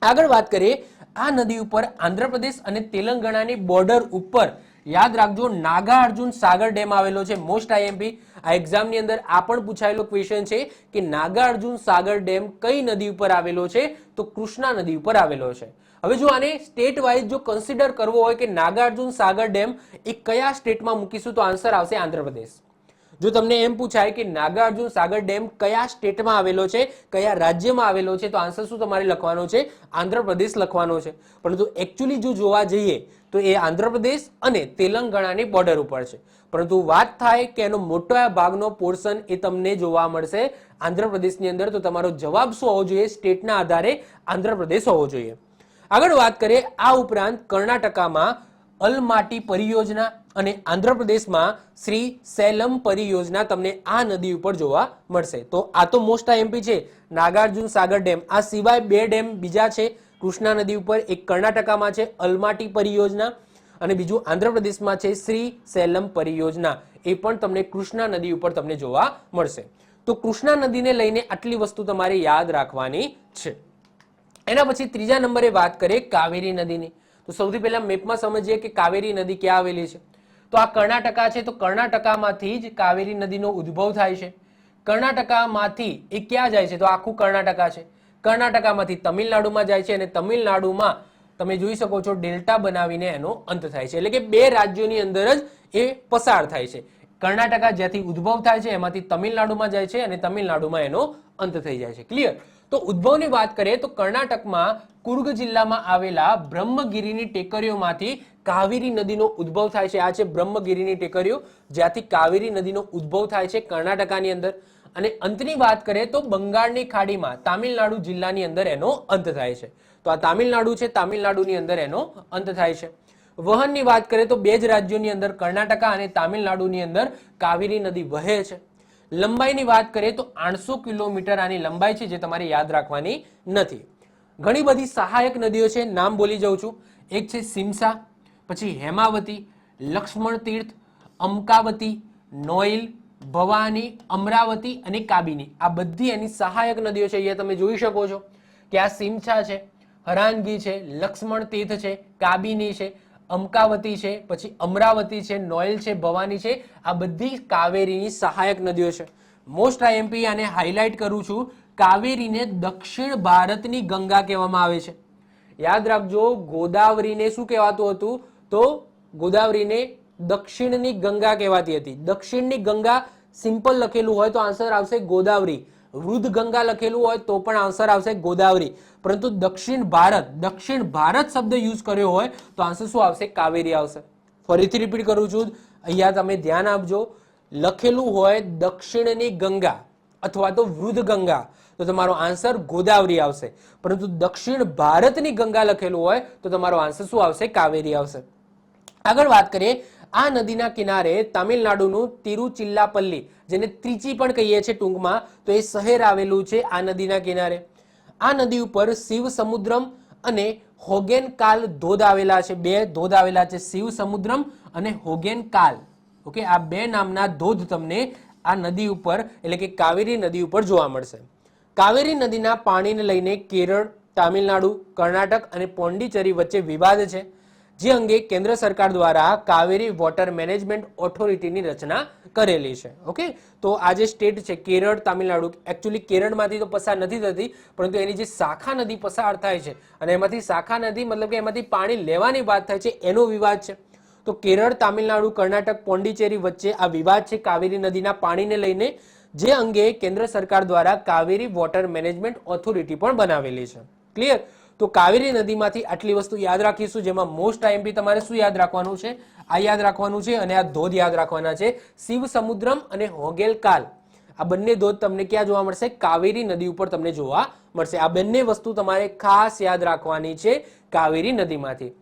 Speaker 1: આગળ વાત કરીએ આ નદી ઉપર આંધ્રપ્રદેશ અને તેલંગાણાની બોર્ડર ઉપર યાદ રાખજો નાગાર્જુન સાગર ડેમ આવેલો છે. મોસ્ટ આઈએમપી આ એક્ઝામની અંદર આ પણ પૂછાયેલો ક્વેશ્ચન છે કે નાગાર્જુન સાગર ડેમ કઈ નદી ઉપર આવેલો છે? તો કૃષ્ણા નદી ઉપર આવેલો છે. હવે જો આને સ્ટેટ વાઇઝ જો કન્સિડર કરવો હોય કે નાગાર્જુન સાગર ડેમ એ કયા સ્ટેટમાં મૂકીશું તો આન્સર આવશે આંધ્રપ્રદેશ. જો તમને એમ પૂછાય કે નાગાર્જુન સાગર ડેમ કયા સ્ટેટમાં આવેલો છે, કયા રાજ્યમાં આવેલો છે, તો આન્સર શું તમારે લખવાનો છે? આંધ્રપ્રદેશ લખવાનો છે. પરંતુ એકચ્યુઅલી જો જોવા જઈએ તો એ આંધ્રપ્રદેશ અને તેલંગાણાની બોર્ડર ઉપર છે. પરંતુ વાત થાય કે એનો મોટા ભાગનો પોર્શન એ તમને જોવા મળશે આંધ્રપ્રદેશની અંદર. તો તમારો જવાબ શું હોવો જોઈએ? સ્ટેટના આધારે આંધ્રપ્રદેશ હોવો જોઈએ. આગળ વાત કરીએ, આ ઉપરાંત કર્ણાટકામાં અલમાટી પરિયોજના અને આંધ્રપ્રદેશમાં શ્રી સેલમ પરિયોજના તમને આ નદી ઉપર જોવા મળશે. તો આ તો મોસ્ટ આઈએમપી છે, નાગાર્જુન સાગર ડેમ. આ સિવાય 2 ડેમ બીજા છે કૃષ્ણા નદી ઉપર. એક કર્ણાટકામાં છે અલમાટી પરિયોજના અને બીજું આંધ્રપ્રદેશમાં છે શ્રી સેલમ પરિયોજના. એ પણ તમને કૃષ્ણા નદી ઉપર તમને જોવા મળશે. તો કૃષ્ણા નદીને લઈને આટલી વસ્તુ તમારે યાદ રાખવાની છે. એના પછી ત્રીજા નંબરે વાત કરીએ કાવેરી નદીની. તો સૌથી પહેલા મેપમાં સમજીએ કે કાવેરી નદી ક્યાં આવેલી છે. તો આ કર્ણાટકા છે, તો કર્ણાટકામાંથી જ કાવેરી નદીનો ઉદ્ભવ થાય છે. કર્ણાટકામાંથી એ ક્યાં જાય છે? તો આખું કર્ણાટકા છે. કર્ણાટકામાંથી તમિલનાડુમાં જાય છે અને તમિલનાડુમાં તમે જોઈ શકો છો ડેલ્ટા બનાવીને એનો અંત થાય છે. એટલે કે 2 રાજ્યોની અંદર જ એ પસાર થાય છે. કર્ણાટકા જ્યાંથી ઉદ્ભવ થાય છે એમાંથી તમિલનાડુમાં જાય છે અને તમિલનાડુમાં એનો અંત થઈ જાય છે. ક્લિયર? તો ઉદ્ભવની વાત કરીએ તો કર્ણાટકમાં કુર્ગ જિલ્લામાં આવેલા બ્રહ્મગીરીની ટેકરીઓમાંથી કાવેરી નદીનો ઉદ્ભવ થાય છે. આ છે બ્રહ્મગીરીની ટેકરીઓ જ્યાંથી કાવેરી નદીનો ઉદ્ભવ થાય છે કર્ણાટકાની અંદર. અને અંતની વાત કરીએ તો બંગાળની ખાડીમાં તામિલનાડુ જિલ્લાની અંદર એનો અંત થાય છે. તો આ તામિલનાડુ છે, તામિલનાડુની અંદર એનો અંત થાય છે. વહનની વાત કરીએ તો 2 જ રાજ્યોની અંદર કર્ણાટકા અને તામિલનાડુની અંદર કાવેરી નદી વહે છે. લંબાઈની વાત કરીએ તો 800 કિલોમીટર આની લંબાઈ છે, જે તમારે યાદ રાખવાની નથી. ઘણી બધી સહાયક નદીઓ છે, નામ બોલી જાઉં છું. એક છે સિમસા, પછી હેમાવતી, લક્ષ્મણ તીર્થ, અમકાવતી, નોઈલ, ભવાની, અમરાવતી અને કાબિની. આ બધી એની સહાયક નદીઓ છે. અહીંયા તમે જોઈ શકો છો કે આ સિમસા છે, હરાનગી છે, લક્ષ્મણ તીર્થ છે, કાબિની છે, અમકાવતી છે, પછી અમરાવતી છે, નોઈલ છે, ભવાની છે. આ બધી કાવેરીની સહાયક નદીઓ છે. મોસ્ટ આઈએમપી આને હાઇલાઇટ કરું છું. કાવેરીને દક્ષિણ ભારતની ગંગા કહેવામાં આવે છે. યાદ રાખજો, ગોદાવરીને શું કહેવાતું હતું? તો ગોદાવરીને દક્ષિણની ગંગા કહેવાતી હતી. દક્ષિણની ગંગા સિમ્પલ લખેલું હોય તો આન્સર આવશે ગોદાવરી. વૃદ્ધ ગંગા લખેલું હોય તો પણ આન્સર આવશે ગોદાવરી. પરંતુ દક્ષિણ ભારત શબ્દ યુઝ કર્યો હોય તો આન્સર શું આવશે? કાવેરી આવશે. ફરીથી રિપીટ કરું છું, અહીંયા તમે ધ્યાન આપજો. લખેલું હોય દક્ષિણની ગંગા અથવા તો વૃદ્ધ ગંગા તો તમારો આન્સર ગોદાવરી આવશે. પરંતુ દક્ષિણ ભારતની ગંગા લખેલું હોય તો તમારો આન્સર શું આવશે? કાવેરી આવશે. આગળ વાત કરીએ, આ નદીના કિનારે તામિલનાડુનું તિરુચિલ્લાપલ્લી, જેને ત્રિચી પણ કહીએ છીએ ટૂંકમાં, તો એ શહેર આવેલું છે આ નદીના કિનારે. આ નદી ઉપર શિવ સમુદ્રમ અને હોગેનકાલ ધોધ આવેલા છે. 2 ધોધ આવેલા છે, શિવ સમુદ્રમ અને હોગેનકાલ. ઓકે, આ 2 નામના ધોધ તમને આ નદી ઉપર એટલે કે કાવેરી નદી ઉપર જોવા મળશે. કાવેરી નદીના પાણીને લઈને કેરળ, તામિલનાડુ, કર્ણાટક અને પોંડિચેરી વચ્ચે વિવાદ છે, જે અંગે કેન્દ્ર સરકાર દ્વારા કાવેરી વોટર મેનેજમેન્ટ ઓથોરિટીની રચના કરેલી છે. ઓકે, તો આ જે સ્ટેટ છે કેરળ, તામિલનાડુ, એકચ્યુઅલી કેરળમાંથી તો પસાર નથી થતી, પરંતુ એની જે શાખા નદી પસાર થાય છે અને એમાંથી શાખા નદી મતલબ કે એમાંથી પાણી લેવાની વાત થાય છે, એનો વિવાદ છે. તો કેરળ, તામિલનાડુ, કર્ણાટક, પોંડિચેરી વચ્ચે આ વિવાદ છે કાવેરી નદીના પાણીને લઈને, જે અંગે કેન્દ્ર સરકાર દ્વારા કાવેરી વોટર મેનેજમેન્ટ ઓથોરિટી પણ બનાવેલી છે. ક્લિયર? તો કાવેરી નદીમાંથી આટલી વસ્તુ યાદ રાખીશું, જેમાં મોસ્ટ આઈએમપી તમારે શું યાદ રાખવાનું છે? આ યાદ રાખવાનું છે અને આ ધોધ યાદ રાખવાના છે, શિવ સમુદ્રમ અને હોગેલકાલ. આ બંને ધોધ તમને ક્યાં જોવા મળશે? કાવેરી નદી ઉપર તમને જોવા મળશે. આ બંને વસ્તુ તમારે ખાસ યાદ રાખવાની છે કાવેરી નદીમાંથી.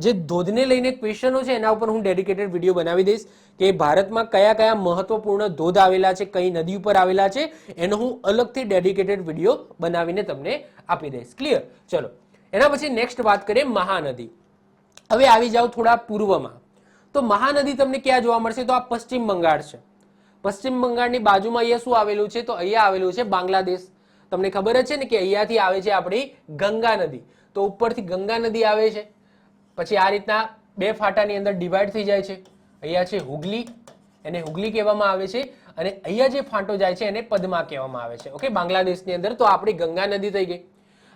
Speaker 1: જે ધોધને લઈને ક્વેશ્ચનો છે એના ઉપર હું ડેડિકેટેડ વિડીયો બનાવી દઈશ કે ભારતમાં કયા કયા મહત્વપૂર્ણ ધોધ આવેલા છે, કઈ નદી ઉપર આવેલા છે, એનો હું અલગથી ડેડિકેટેડ વિડીયો બનાવીને તમને આપી દઈશ. ક્લિયર? ચલો, એના પછી નેક્સ્ટ વાત કરીએ મહાનદી. હવે આવી જાઓ થોડા પૂર્વમાં. તો મહાનદી તમને ક્યાં જોવા મળશે? તો આ પશ્ચિમ બંગાળ છે. પશ્ચિમ બંગાળની બાજુમાં અહીંયા શું આવેલું છે? તો અહીંયા આવેલું છે બાંગ્લાદેશ. તમને ખબર જ છે ને કે અહીંયાથી આવે છે આપણી ગંગા નદી. તો ઉપરથી ગંગા નદી આવે છે, પછી આ રીતના 2 ફાટાની અંદર ડિવાઈડ થઈ જાય છે. અહીંયા છે હુગલી, એને હુગલી કહેવામાં આવે છે, અને અહીંયા જે ફાંટો જાય છે એને પદ્મા કહેવામાં આવે છે. ઓકે, બાંગ્લાદેશની અંદર. તો આપણી ગંગા નદી થઈ ગઈ.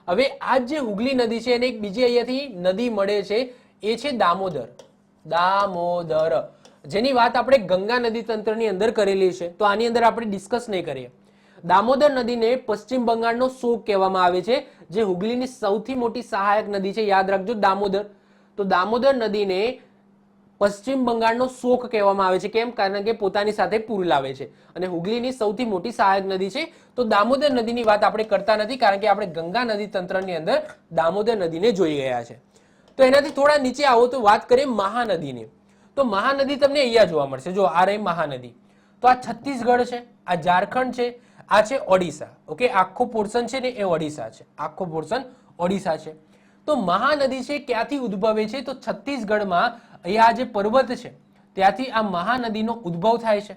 Speaker 1: હવે આ જે હુગલી નદી છે એને એક બીજી અહીંયાથી નદી મળે છે, એ છે દામોદર. દામોદર, જેની વાત આપણે ગંગા નદી તંત્રની અંદર કરેલી છે, તો આની અંદર આપણે ડિસ્કસ નહીં કરીએ. દામોદર નદીને પશ્ચિમ બંગાળનો શોક કહેવામાં આવે છે, જે હુગલીની સૌથી મોટી સહાયક નદી છે. યાદ રાખજો દામોદર. તો દામોદર નદીને પશ્ચિમ બંગાળનો શોક કહેવામાં આવે છે. કેમ? કારણ કે પોતાની સાથે પૂર લાવે છે. અને હુગલીની સૌથી મોટી સહાયક નદી છે. તો દામોદર નદીની વાત આપણે કરતા નથી, કારણ કે આપણે ગંગા નદી તંત્રની અંદર દામોદર નદીને જોઈ ગયા છે. તો એનાથી થોડા નીચે આવો તો વાત કરીએ મહાનદીની. તો મહાનદી તમને અહીંયા જોવા મળશે. જો આ રહી મહાનદી. તો આ છત્તીસગઢ છે, આ ઝારખંડ છે, આ છે ઓડિશા. ઓકે, આખો પોર્શન છે ને એ ઓડિશા છે. આખો પોર્શન ઓડિશા છે. તો મહાનદી છે ક્યાંથી ઉદ્ભવે છે? તો છત્તીસગઢમાં અહીંયા જે પર્વત છે ત્યાંથી આ મહાનદીનો ઉદ્ભવ થાય છે.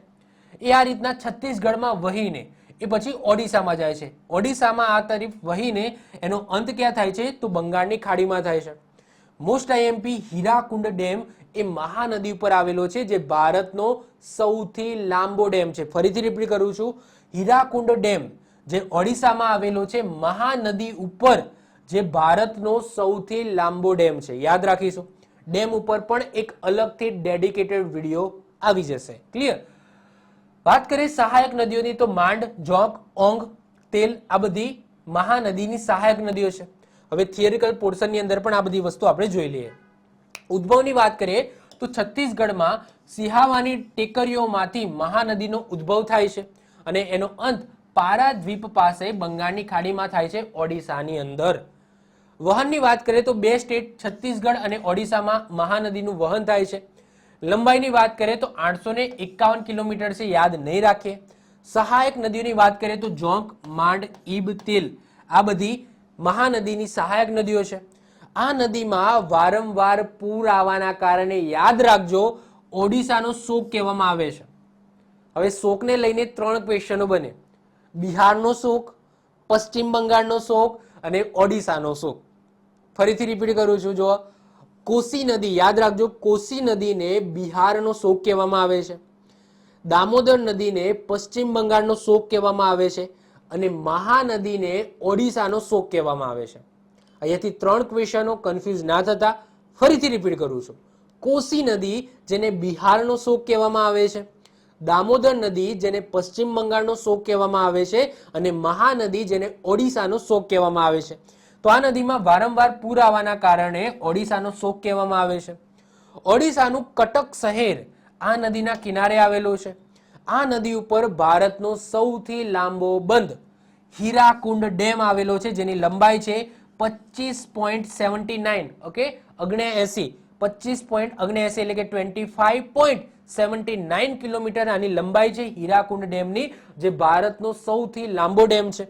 Speaker 1: એ આ રીતના છત્તીસગઢમાં વહીને એ પછી ઓડિશામાં જાય છે. ઓડિશામાં આ તરફ વહીને એનો અંત ક્યાં થાય છે? તો બંગાળની ખાડીમાં થાય છે. મોસ્ટ આઈએમપી હીરાકુંડ ડેમ એ મહાનદી ઉપર આવેલો છે, જે ભારતનો સૌથી લાંબો ડેમ છે. ફરીથી રિપીટ કરું છું, હીરાકુંડ ડેમ જે ઓડિશામાં આવેલો છે મહાનદી ઉપર, જે ભારતનો સૌથી લાંબો ડેમ છે. યાદ રાખીશું. ડેમ ઉપર પણ એક અલગથી ડેડિકેટેડ વિડીયો આવી જશે. ક્લિયર? વાત કરીએ સહાયક નદીઓની તો માંડ, જોંક, ઓંગ, તેલ આ બધી મહાનદીની સહાયક નદીઓ છે. હવે થિયરિકલ પોર્શનની અંદર પણ આ બધી વસ્તુ આપણે જોઈ લઈએ. ઉદ્ભવની વાત કરીએ તો છત્તીસગઢમાં સિહાવાની ટેકરીઓમાંથી મહાનદીનો ઉદ્ભવ થાય છે અને એનો અંત પારાદ્વીપ પાસે બંગાળની ખાડીમાં થાય છે, ઓડિશાની અંદર. વહનની વાત કરીએ તો બે સ્ટેટ છત્તીસગઢ અને ઓડિશામાં મહાનદીનું વહન થાય છે. લંબાઈની વાત કરીએ તો 851 કિલોમીટર છે, યાદ નહીં રાખીએ. સહાયક નદીઓની વાત કરીએ તો જોંક, માંડ, ઈબ, તેલ આ બધી મહાનદીની સહાયક નદીઓ છે. આ નદીમાં વારંવાર પૂર આવવાના કારણે યાદ રાખજો ઓડિશાનો શોક કહેવામાં આવે છે. હવે શોકને લઈને 3 ક્વેશ્ચનો બને. બિહારનો શોક, પશ્ચિમ બંગાળનો શોક અને ઓડિશાનો શોક. ફરીથી રિપીટ કરું છું, જો કોસી નદી યાદ રાખજો, કોસી નદીને બિહારનો શોક કહેવામાં આવે છે, દામોદર નદીને પશ્ચિમ બંગાળનો શોક કહેવામાં આવે છે અને મહાનદીને ઓડિશાનો શોક કહેવામાં આવે છે. અહીંયાથી 3 ક્વેશ્ચનો, કન્ફ્યુઝ ના થતા. ફરીથી રિપીટ કરું છું, કોસી નદી જેને બિહારનો શોક કહેવામાં આવે છે, દામોદર નદી જેને પશ્ચિમ બંગાળનો શોક કહેવામાં આવે છે અને મહાનદી જેને ઓડિશાનો શોક કહેવામાં આવે છે. તો આ નદીમાં વારંવાર પૂર આવવાના કારણે ઓડિશાનો શોક કહેવામાં આવે છે. ઓડિશાનું કટક શહેર આ નદીના કિનારે આવેલું છે. આ નદી ઉપર ભારતનો સૌથી લાંબો બંધ હીરાકુંડ ડેમ આવેલો છે, જેની લંબાઈ છે 25.79. ઓકે, 79, 25.79 એટલે કે 25.79 કિલોમીટર આની લંબાઈ છે હીરાકુંડ ડેમની, જે ભારતનો સૌથી લાંબો ડેમ છે.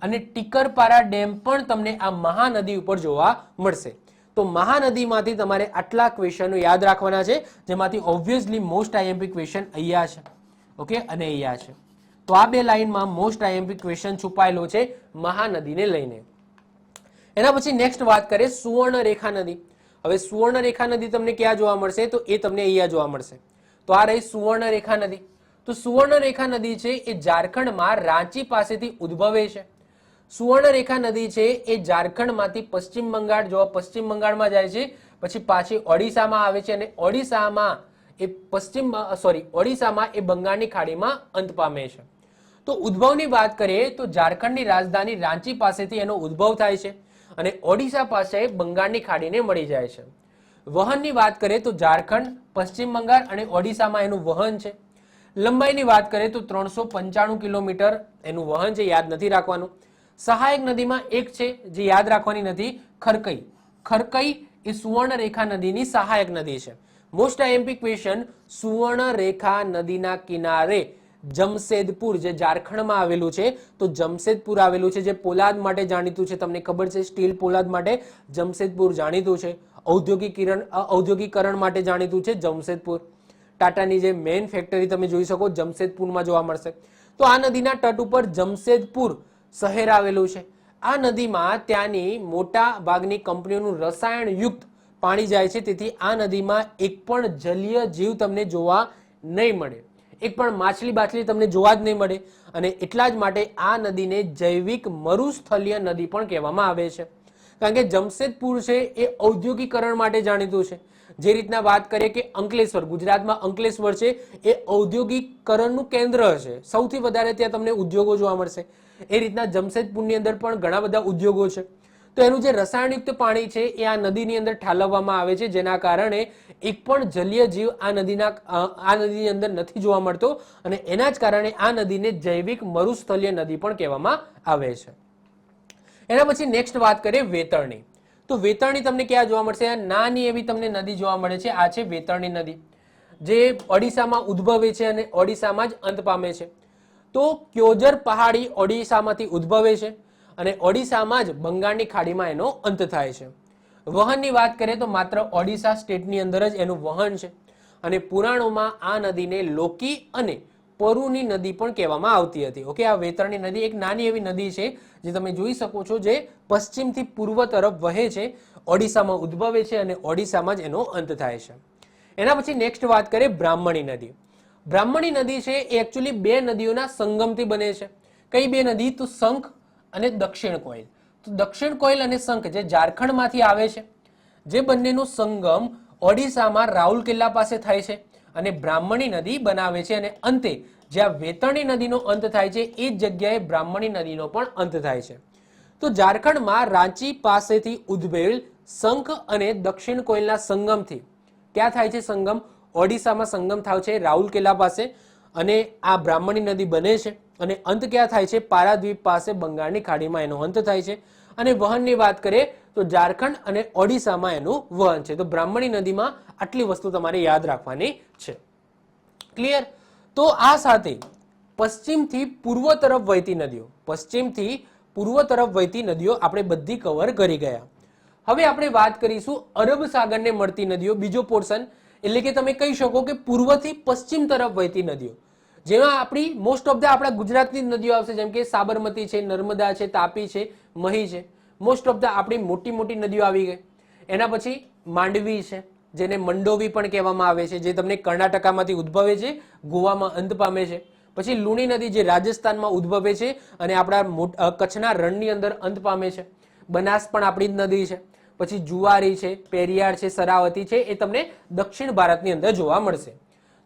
Speaker 1: અને ટીકરપારા ડેમ પણ તમને આ મહાનદી ઉપર જોવા મળશે. તો મહાનદીમાંથી તમારે આટલા ક્વેશ્ચનો યાદ રાખવાના છે, જેમાંથી ઓબ્વિયસલી મોસ્ટ આઈએમપી ક્વેશ્ચન અહીંયા છે. ઓકે, અને અહીંયા છે. તો આ બે લાઈનમાં મોસ્ટ આઈએમપી ક્વેશ્ચન છુપાયેલો છે મહાનદીને લઈને. એના પછી નેક્સ્ટ વાત કરીએ સુવર્ણરેખા નદી. હવે સુવર્ણરેખા નદી તમને ક્યાં જોવા મળશે? તો એ તમને અહીંયા જોવા મળશે. તો આ રહી સુવર્ણરેખા નદી. તો સુવર્ણરેખા નદી છે એ ઝારખંડમાં રાંચી પાસેથી ઉદ્ભવે છે. સુવર્ણરેખા નદી છે એ ઝારખંડમાંથી પશ્ચિમ બંગાળ, જો પશ્ચિમ બંગાળમાં જાય છે, પછી પાછી ઓડિશામાં આવે છે અને ઓડિશામાં એ બંગાળની ખાડીમાં અંત પામે છે. તો ઉદ્ભવની વાત કરીએ તો ઝારખંડની રાજધાની રાંચી પાસેથી એનો ઉદ્ભવ થાય છે અને ઓડિશા પાસે બંગાળની ખાડીને મળી જાય છે. વહનની વાત કરીએ તો ઝારખંડ, પશ્ચિમ બંગાળ અને ઓડિશામાં એનું વહન છે. લંબાઈની વાત કરીએ તો 395 કિલોમીટર એનું વહન છે, યાદ નથી રાખવાનું. સહાયક નદીમાં એક છે જે યાદ રાખવાની નથી, ખરકઈ. ખરકઈ એ સુવર્ણરેખા નદીની સહાયક નદી છે. મોસ્ટ આઈએમપી ક્વેશ્ચન, સુવર્ણરેખા નદીના કિનારે જમશેદપુર જે ઝારખંડમાં આવેલું છે, તો જમશેદપુર આવેલું છે, જે પોલાદ માટે જાણીતું છે. તમને ખબર છે સ્ટીલ પોલાદ માટે જમશેદપુર જાણીતું છે. ઔદ્યોગિકરણ માટે જાણીતું છે જમશેદપુર. ટાટાની જે મેઇન ફેક્ટરી તમે જોઈ શકો જમશેદપુરમાં જોવા મળશે. તો આ નદીના તટ ઉપર જમશેદપુર શહેર આવેલું છે. આ નદીમાં ત્યાંની મોટા ભાગની કંપનીઓનું રસાયણયુક્ત પાણી જાય છે, તેથી આ નદીમાં એક પણ જલીય જીવ તમને જોવા નહીં મળે, એક પણ માછલી બાછલી તમને જોવા જ નહીં મળે. અને એટલા જ માટે આ નદીને જૈવિક મરુસ્થલીય નદી પણ કહેવામાં આવે છે, કારણ કે જમશેદપુર છે એ ઔદ્યોગિકરણ માટે જાણીતું છે. જે રીતના વાત કરીએ કે અંકલેશ્વર, ગુજરાતમાં અંકલેશ્વર છે એ ઔદ્યોગિકરણનું કેન્દ્ર છે, સૌથી વધારે ત્યાં તમને ઉદ્યોગો જોવા મળશે. એ રીતના જમશેદપુરની અંદર પણ ઘણા બધા ઉદ્યોગો છે. તો એનું જે રસાયણયુક્ત પાણી છે એ આ નદીની અંદર ઠાલવવામાં આવે છે, જેના કારણે એક પણ જલીય જીવ આ નદીની અંદર નથી જોવા મળતો અને એના જ કારણે આ નદીને જૈવિક મરુસ્થલીય નદી પણ કહેવામાં આવે છે. એના પછી નેક્સ્ટ વાત કરીએ વેતરણી. તો વેતરણી તમને ક્યાં જોવા મળશે? નાની એવી તમને નદી જોવા મળે છે. આ છે વેતરણી નદી, જે ઓડિશામાં ઉદ્ભવે છે અને ઓડિશામાં જ અંત પામે છે. તો ક્યોજર પહાડી ઓડિશામાંથી ઉદ્ભવે છે અને ઓડિશામાં જ બંગાળની ખાડીમાં એનો અંત થાય છે. વહનની વાત કરીએ તો માત્ર ઓડિશા સ્ટેટની અંદર જ એનું વહન છે અને પુરાણોમાં આ નદીને લોકી અને પરુની નદી પણ કહેવામાં આવતી હતી. ઓકે, આ વેતરણી નદી એક નાની એવી નદી છે જે તમે જોઈ શકો છો, જે પશ્ચિમથી પૂર્વ તરફ વહે છે, ઓડિશામાં ઉદ્ભવે છે અને ઓડિશામાં જ એનો અંત થાય છે. એના પછી નેક્સ્ટ વાત કરીએ બ્રાહ્મણી નદી. બ્રાહ્મણી નદી છે એ એકચ્યુઅલી બે નદીઓના સંગમથી બને છે. કઈ બે નદી? તો શંખ અને દક્ષિણ કોયલ. તો દક્ષિણ કોયલ અને શંખ જે ઝારખંડમાંથી આવે છે, જે બંનેનો સંગમ ઓડિશામાં રાઉરકેલા પાસે થાય છે અને બ્રાહ્મણી નદી બનાવે છે અને અંતે જ્યાં વેતરણી નદીનો અંત થાય છે એ જ જગ્યાએ બ્રાહ્મણી નદીનો પણ અંત થાય છે. તો ઝારખંડમાં રાંચી પાસેથી ઉદ્ભવેલ શંખ અને દક્ષિણ કોયલના સંગમથી ક્યાં થાય છે સંગમ? ઓડિશામાં સંગમ થાય છે રાઉરકેલા પાસે અને આ બ્રાહ્મણી નદી બને છે અને અંત ક્યાં થાય છે? પારાદ્વીપ પાસે બંગાળની ખાડીમાં એનો અંત થાય છે. અને વહનની વાત કરીએ તો ઝારખંડ અને ઓડિશામાં એનું વહન છે. તો બ્રાહ્મણી નદીમાં આટલી વસ્તુ તમારે યાદ રાખવાની છે. ક્લિયર? તો આ સાથે પશ્ચિમથી પૂર્વ તરફ વહેતી નદીઓ, પશ્ચિમથી પૂર્વ તરફ વહેતી નદીઓ આપણે બધી કવર કરી ગયા. હવે આપણે વાત કરીશું અરબ સાગરને મળતી નદીઓ, બીજો પોર્શન. એટલે કે તમે કહી શકો કે પૂર્વથી પશ્ચિમ તરફ વહેતી નદીઓ, જેમાં આપણી મોસ્ટ ઓફ ધ આપણા ગુજરાતની નદીઓ આવશે, જેમ કે સાબરમતી છે, નર્મદા છે, તાપી છે, મહી છે. મોસ્ટ ઓફ ધ આપણી મોટી મોટી નદીઓ આવી ગઈ. એના પછી માંડવી છે, જેને મંડોવી પણ કહેવામાં આવે છે, જે તમને કર્ણાટકામાંથી ઉદ્ભવે છે, ગોવામાં અંત પામે છે. પછી લુણી નદી જે રાજસ્થાનમાં ઉદ્ભવે છે અને આપણા કચ્છના રણની અંદર અંત પામે છે. બનાસ પણ આપણી જ નદી છે. પછી જુવારી છે, પેરિયાર છે, સરાવતી છે, એ તમને દક્ષિણ ભારતની અંદર જોવા મળશે.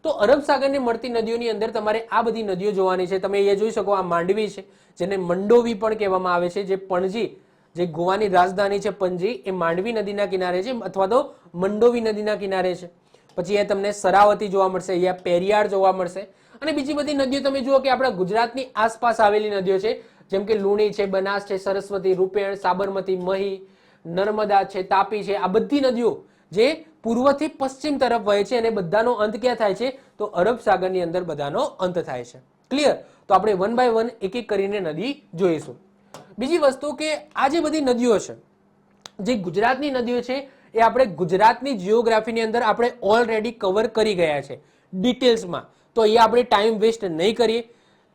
Speaker 1: તો અરબ સાગરને મળતી નદીઓની અંદર તમારે આ બધી નદીઓ જોવાની છે. તમે અહીંયા જોઈ શકો આ માંડવી છે, જેને મંડોવી પણ કહેવામાં આવે છે, જે પણજી, જે ગોવાની રાજધાની છે પણજી, એ માંડવી નદીના કિનારે છે અથવા તો મંડોવી નદીના કિનારે છે. પછી અહીંયા તમને સરાવતી જોવા મળશે, અહીંયા પેરિયાર જોવા મળશે અને બીજી બધી નદીઓ તમે જુઓ કે આપણા ગુજરાતની આસપાસ આવેલી નદીઓ છે, જેમ કે લુણી છે, બનાસ છે, સરસ્વતી, રૂપેણ, સાબરમતી, મહી, નર્મદા છે, તાપી છે. આ બધી નદીઓ જે પૂર્વથી પશ્ચિમ તરફ વહે છે અને બધાનો અંત ક્યાં થાય છે? તો અરબ સાગરની અંદર બધાનો અંત થાય છે. ક્લિયર? તો આપણે વન બાય વન એક એક કરીને નદી જોઈશું. બીજી વસ્તુ કે આ જે બધી નદીઓ છે, જે ગુજરાતની નદીઓ છે, એ આપણે ગુજરાતની જીઓગ્રાફીની અંદર આપણે ઓલરેડી કવર કરી ગયા છે ડિટેલ્સમાં. તો અહીંયા આપણે ટાઈમ વેસ્ટ નહીં કરીએ.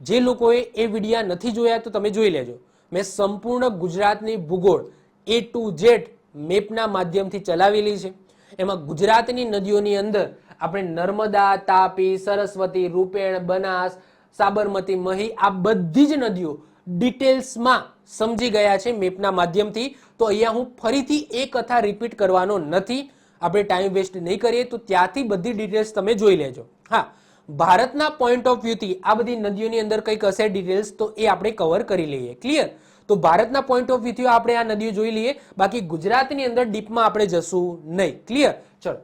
Speaker 1: જે લોકોએ એ વિડીયા નથી જોયા તો તમે જોઈ લેજો. મેં સંપૂર્ણ ગુજરાતની ભૂગોળ A to Z મેપના માધ્યમથી ચલાવેલી છે. એમાં ગુજરાતની નદીઓની અંદર આપણે નર્મદા, તાપી, સરસ્વતી, રૂપેણ, બનાસ, સાબરમતી, મહી, આ બધી જ નદીઓ ડિટેલ્સમાં સમજી ગયા છે મેપના માધ્યમથી. તો અહીંયા હું ફરીથી એ કથા રિપીટ કરવાનો નથી. આપણે ટાઈમ વેસ્ટ નહીં કરીએ, તો ત્યાંથી બધી ડિટેલ્સ તમે જોઈ લેજો. હા, ભારતના પોઈન્ટ ઓફ વ્યૂથી આ બધી નદીઓની અંદર કંઈક હશે ડિટેલ્સ, તો એ આપણે કવર કરી લઈએ. ક્લિયર? તો ભારતના પોઈન્ટ ઓફ વ્યૂથી આપણે આ નદીઓ જોઈ લઈએ, બાકી ગુજરાતની અંદર ડીપમાં આપણે જશું નહીં. ક્લિયર? ચલો,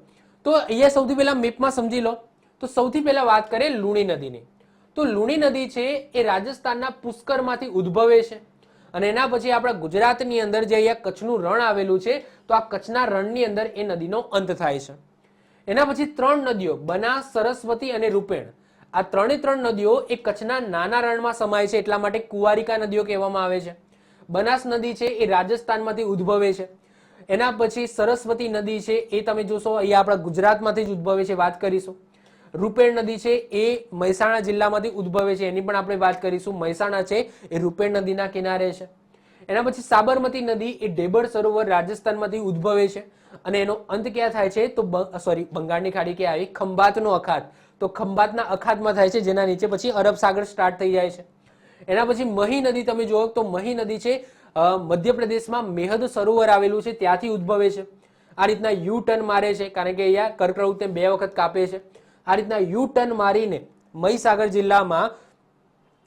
Speaker 1: તો અહીંયા સૌથી પહેલા મેપમાં સમજી લો. તો સૌથી પહેલા વાત કરીએ લુણી નદીની. તો લુણી નદી છે એ રાજસ્થાનના પુષ્કરમાંથી ઉદ્ભવે છે અને એના પછી આપણા ગુજરાતની અંદર જે અહીંયા કચ્છનું રણ આવેલું છે, તો આ કચ્છના રણની અંદર એ નદીનો અંત થાય છે. એના પછી ત્રણ નદીઓ બનાસ, સરસ્વતી અને રૂપેણ, આ ત્રણ નદીઓ એ કચ્છના નાના રણમાં સમાય છે, એટલા માટે કુંવારિકા નદીઓ કહેવામાં આવે છે. બનાસ નદી છે એ રાજસ્થાનમાંથી ઉદ્ભવે છે. એના પછી સરસ્વતી નદી છે એ તમે જોશો અહીંયા આપણા ગુજરાતમાંથી જ ઉદ્ભવે છે, વાત કરીશું. રૂપેણ નદી છે એ મહેસાણા જિલ્લામાંથી ઉદ્ભવે છે, એની પણ આપણે વાત કરીશું. મહેસાણા છે એ રૂપેણ નદીના કિનારે છે. એના પછી સાબરમતી નદી એ ઢેબર સરોવર રાજસ્થાનમાંથી ઉદ્ભવે છે અને એનો અંત ક્યાં થાય છે? તો બંગાળની ખાડી ક્યાં આવી? ખંભાતનો અખાત. તો ખંભાતના અખાતમાં થાય છે, જેના નીચે પછી અરબ સાગર સ્ટાર્ટ થઈ જાય છે. એના પછી મહી નદી તમે જુઓ તો મહી નદી છે મધ્યપ્રદેશમાં મેહદ સરોવર આવેલું છે, ત્યાંથી ઉદ્ભવે છે. આ રીતના યુ ટર્ન મારે છે, કારણ કે અહીંયા કર્કવૃતને 2 વખત કાપે છે. આ રીતના યુ ટર્ન મારીને મહીસાગર જિલ્લામાં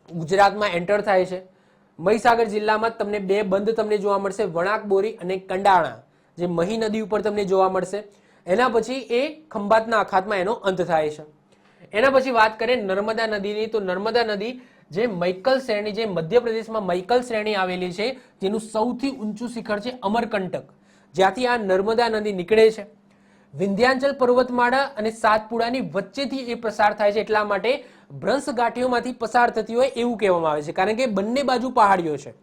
Speaker 1: ગુજરાતમાં એન્ટર થાય છે. મહીસાગર જિલ્લામાં તમને બે બંધ તમને જોવા મળશે, વણાકબોરી અને કંડાણા, જે મહી નદી ઉપર તમને જોવા મળશે. એના પછી એ ખંભાતના અખાતમાં એનો અંત થાય છે. એના પછી વાત કરીએ નર્મદા નદીની, તો નર્મદા નદી જે મૈકલ શ્રેણી, જે મધ્યપ્રદેશમાં મૈકલ શ્રેણી આવેલી છે, જેનું સૌથી ઊંચું શિખર છે અમરકંટક, જ્યાંથી આ નર્મદા નદી નીકળે છે. વિંધ્યાચલ પર્વતમાળા અને સાતપુડાની વચ્ચેથી એ પસાર થાય છે, એટલા માટે ભ્રંશ ગાંઠીઓમાંથી પસાર થતી હોય એવું કહેવામાં આવે છે, કારણ કે બંને બાજુ પહાડીઓ છે,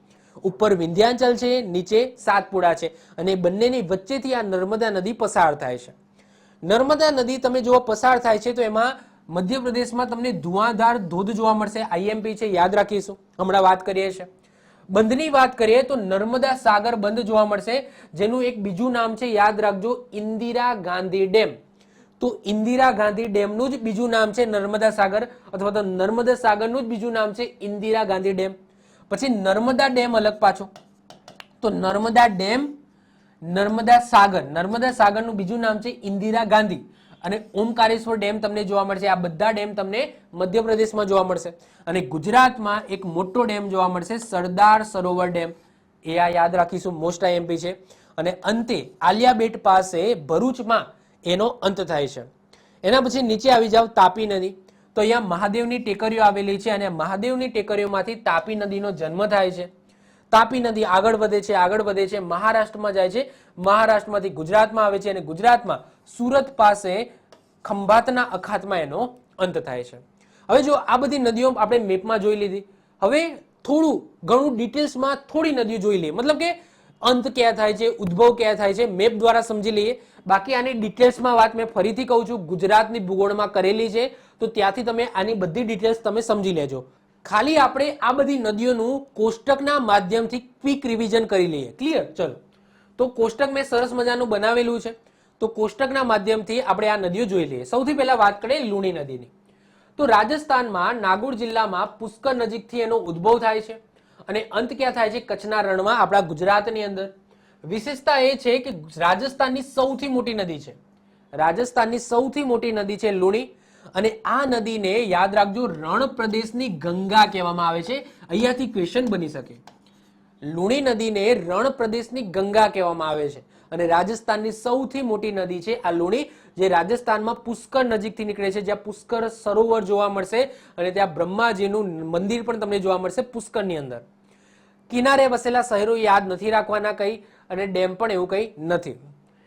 Speaker 1: ઉપર વિંધ્યાચલ છે, નીચે સાતપુડા છે, અને બંનેની વચ્ચેથી આ નર્મદા નદી પસાર થાય છે. નર્મદા નદી તમે જો પસાર થાય છે તો એમાં મધ્યપ્રદેશમાં તમને ધુઆંધાર ધોધ જોવા મળશે, આઈએમપી છે, યાદ રાખીશું, હમણાં વાત કરીએ છીએ. બંધની વાત કરીએ તો નર્મદા સાગર બંધ જોવા મળશે, જેનું એક બીજું નામ છે, યાદ રાખજો, ઇન્દિરા ગાંધી ડેમ. તો ઇન્દિરા ગાંધી ડેમનું જ બીજું નામ છે નર્મદા સાગર, અથવા તો નર્મદા સાગરનું જ બીજું નામ છે ઇન્દિરા ગાંધી ડેમ. પછી નર્મદા ડેમ અલગ પાછો, તો નર્મદા ડેમ, નર્મદા સાગરનું બીજું નામ છે ઇન્દિરા ગાંધી, અને ઓમકારેશ્વર ડેમ તમને જોવા મળશે. આ બધા ડેમ તમને મધ્યપ્રદેશમાં જોવા મળશે. અને ગુજરાતમાં એક મોટો ડેમ જોવા મળશે, સરદાર સરોવર ડેમ, એ આ યાદ રાખીશું, મોસ્ટ આઈએમપી છે. અને અંતે આલિયા બેટ પાસે ભરૂચમાં એનો અંત થાય છે. એના પછી નીચે આવી જાવ તાપી નદી, તો અહીંયા મહાદેવની ટેકરીઓ આવેલી છે, અને મહાદેવની ટેકરીઓમાંથી તાપી નદીનો જન્મ થાય છે. તાપી નદી આગળ વધે છે, મહારાષ્ટ્રમાં જાય છે, મહારાષ્ટ્રમાંથી ગુજરાતમાં આવે છે, અને ગુજરાતમાં સુરત પાસે ખંભાતના અખાતમાં એનો અંત થાય છે. હવે જો આ બધી નદીઓ આપણે મેપમાં જોઈ લીધી, હવે થોડું ઘણું ડિટેલ્સમાં થોડી નદીઓ જોઈ લઈએ, મતલબ કે અંત ક્યાં થાય છે, ઉદ્ભવ ક્યાં થાય છે, મેપ દ્વારા સમજી લઈએ. બાકી આની ડિટેલ્સમાં વાત મેં ફરીથી કહું છું, ગુજરાતની ભૂગોળમાં કરેલી છે, તો ત્યાંથી તમે આની બધી ડિટેલ્સ તમે સમજી લેજો. ખાલી આપણે આ બધી નદીઓનું કોષ્ટકના માધ્યમથી ક્વિક રિવિઝન કરી લઈએ. ક્લિયર? ચલો, તો કોષ્ટક મેં સરસ મજાનું બનાવેલું છે, તો કોષ્ટકના માધ્યમથી આપણે આ નદીઓ જોઈ લઈએ. સૌથી પહેલા વાત કરીએ લુણી નદીની. તો રાજસ્થાનમાં નાગોર જિલ્લામાં પુષ્કર નજીકથી એનો ઉદ્ભવ થાય છે, અને અંત ક્યાં થાય છે? કચ્છના રણમાં, આપણા ગુજરાતની અંદર. વિશેષતા એ છે કે રાજસ્થાનની સૌથી મોટી નદી છે, રાજસ્થાનની સૌથી મોટી નદી છે લુણી, અને આ નદીને યાદ રાખજો રણ પ્રદેશની ગંગા કહેવામાં આવે છે. અહીંયાથી ક્વેશ્ચન બની શકે. લુણી નદીને રણ પ્રદેશની ગંગા કહેવામાં આવે છે, અને રાજસ્થાનની સૌથી મોટી નદી છે આ લુણી, જે રાજસ્થાનમાં પુષ્કર નજીકથી નીકળે છે, જ્યાં પુષ્કર સરોવર જોવા મળશે, અને ત્યાં બ્રહ્માજીનું મંદિર પણ તમને જોવા મળશે પુષ્કરની અંદર. કિનારે વસેલા શહેરો યાદ નથી રાખવાના કઈ, અને ડેમ પણ એવું કઈ નથી.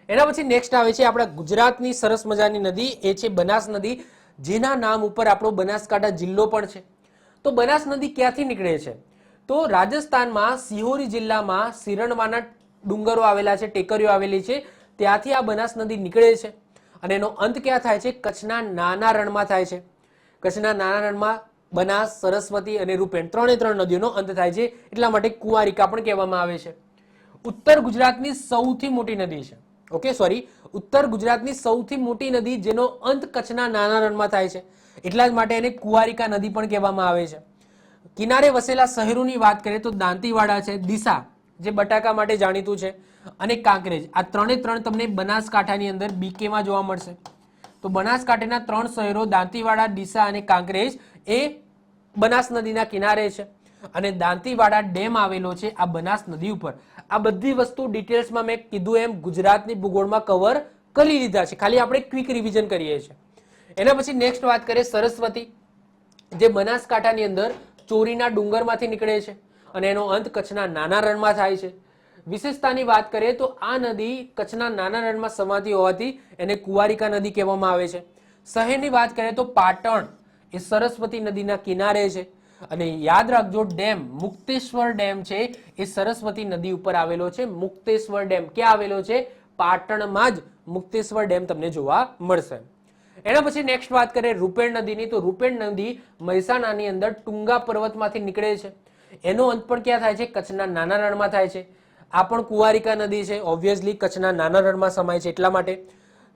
Speaker 1: એના પછી નેક્સ્ટ આવે છે આપણા ગુજરાતની સરસ મજાની નદી, એ છે બનાસ નદી, જેના નામ ઉપર આપણો બનાસકાંઠા જિલ્લો પણ છે. તો બનાસ નદી ક્યાંથી નીકળે છે? તો રાજસ્થાનમાં સિહોરી જિલ્લામાં સિરણવાના ડુંગરો આવેલા છે, ટેકરીઓ આવેલી છે, ત્યાંથી આ બનાસ નદી નીકળે છે, અને એનો અંત ક્યાં થાય છે? કચ્છના નાના રણમાં થાય છે. કચ્છના નાના રણમાં બનાસ, સરસ્વતી અને રૂપેણ ત્રણ નદીઓનો અંત થાય છે, એટલા માટે કુંવારિકા પણ કહેવામાં આવે છે. ઉત્તર ગુજરાતની સૌથી મોટી નદી છે, ઓકે, સોરી, ઉત્તર ગુજરાતની સૌથી મોટી નદી જેનો અંત કચ્છના નાના રણમાં થાય છે, એટલા જ માટે એને કુંવારિકા નદી પણ કહેવામાં આવે છે. કિનારે વસેલા શહેરોની વાત કરીએ તો દાંતીવાડા છે, ડીસા જે બટાકા માટે જાણીતું છે, અને કાંકરેજ. આ ત્રણે ત્રણ તમને બનાસકાંઠાની અંદર બીકેમાં જોવા મળશે. તો બનાસકાંઠાના ત્રણ શહેરો દાંતીવાડા, ડીસા અને કાંકરેજ એ બનાસ નદીના કિનારે છે, અને દાંતીવાડા ડેમ આવેલો છે આ બનાસ નદી ઉપર. આ બધી વસ્તુ ડિટેલ્સમાં મેં કીધું એમ ગુજરાતની ભૂગોળમાં કવર કરી લીધા છે, ખાલી આપણે ક્વિક રિવિઝન કરીએ છીએ. એના પછી નેક્સ્ટ વાત કરીએ સરસ્વતી, જે બનાસકાંઠાની અંદર ચોરીના ડુંગરમાંથી નીકળે છે, અને એનો અંત કચ્છના નાના રણમાં થાય છે. વિશેષતાની વાત કરીએ તો આ નદી કચ્છના નાના રણમાં સમાતી હોવાથી એને કુંવારિકા નદી કહેવામાં આવે છે. શહેરની વાત કરીએ તો પાટણ એ સરસ્વતી નદીના કિનારે છે, અને યાદ રાખજો ડેમ મુક્તેશ્વર ડેમ છે એ સરસ્વતી નદી ઉપર આવેલો છે. મુક્તેશ્વર ડેમ ક્યાં આવેલો છે? પાટણમાં જ મુક્તેશ્વર ડેમ તમને જોવા મળશે. એના પછી નેક્સ્ટ વાત કરીએ રૂપેણ નદીની, તો રૂપેણ નદી મહેસાણાની અંદર ટુંગા પર્વતમાંથી નીકળે છે, એનો અંત પણ ક્યાં થાય છે? કચ્છના નાના રણમાં થાય છે. આ પણ કુંવારિકા નદી છે, ઓબ્વિયસલી કચ્છના નાના રણમાં સમાય છે એટલા માટે.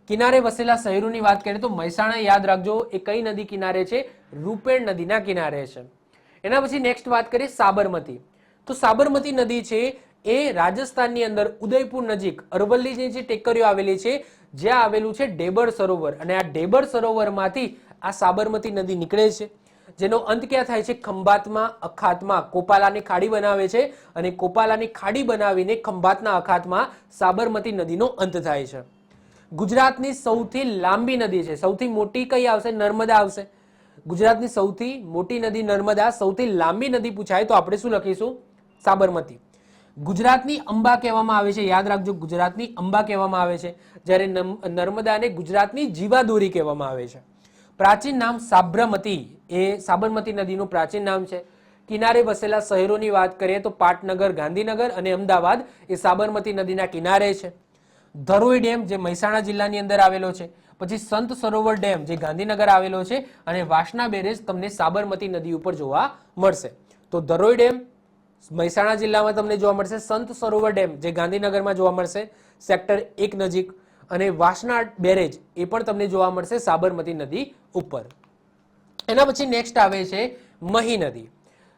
Speaker 1: કિનારે વસેલા શહેરોની વાત કરીએ તો મહેસાણા યાદ રાખજો એ કઈ નદી કિનારે છે? રૂપેણ નદીના કિનારે છે. એના પછી નેક્સ્ટ વાત કરીએ સાબરમતી. તો સાબરમતી નદી છે એ રાજસ્થાનની અંદર ઉદયપુર નજીક અરવલ્લીની જે ટેકરીઓ આવેલી છે, જ્યાં આવેલું છે ડેબર સરોવર, અને આ ડેબર સરોવરમાંથી આ સાબરમતી નદી નીકળે છે. જેનો અંત ક્યાં થાય છે? ખંભાતમાં, અખાતમાં. કોપાલાની ખાડી બનાવે છે અને કોપાલાની ખાડી બનાવીને ખંભાતના અખાતમાં સાબરમતી નદીનો અંત થાય છે. ગુજરાતની સૌથી લાંબી નદી છે, સૌથી મોટી કઈ આવશે? નર્મદા આવશે. ગુજરાતની સૌથી મોટી નદી નર્મદા, સૌથી લાંબી નદી પૂછાય તો આપણે શું લખીશું? સાબરમતી. ગુજરાતની અંબા કહેવામાં આવે છે, યાદ રાખજો, ગુજરાતની અંબા કહેવામાં આવે છે, જ્યારે નર્મદાને ગુજરાતની જીવાદોરી કહેવામાં આવે છે. પ્રાચીન નામ સાબરમતી, એ સાબરમતી નદીનું પ્રાચીન નામ છે. કિનારે વસેલા શહેરોની વાત કરીએ તો પાટનગર, ગાંધીનગર અને અમદાવાદ એ સાબરમતી નદીના કિનારે છે. ધરોઈ ડેમ જે મહેસાણા જિલ્લાની અંદર આવેલો છે, પછી સંત સરોવર ડેમ જે ગાંધીનગર આવેલો છે, અને વાસણા બેરેજ તમને સાબરમતી નદી ઉપર જોવા મળશે. તો ધરોઈ ડેમ મહેસાણા જિલ્લામાં તમને જોવા મળશે, સંત સરોવર ડેમ જે ગાંધીનગરમાં જોવા મળશે સેક્ટર 1 નજીક, અને વાસણા બેરેજ એ પણ તમને જોવા મળશે સાબરમતી નદી ઉપર. એના પછી નેક્સ્ટ આવે છે મહી નદી.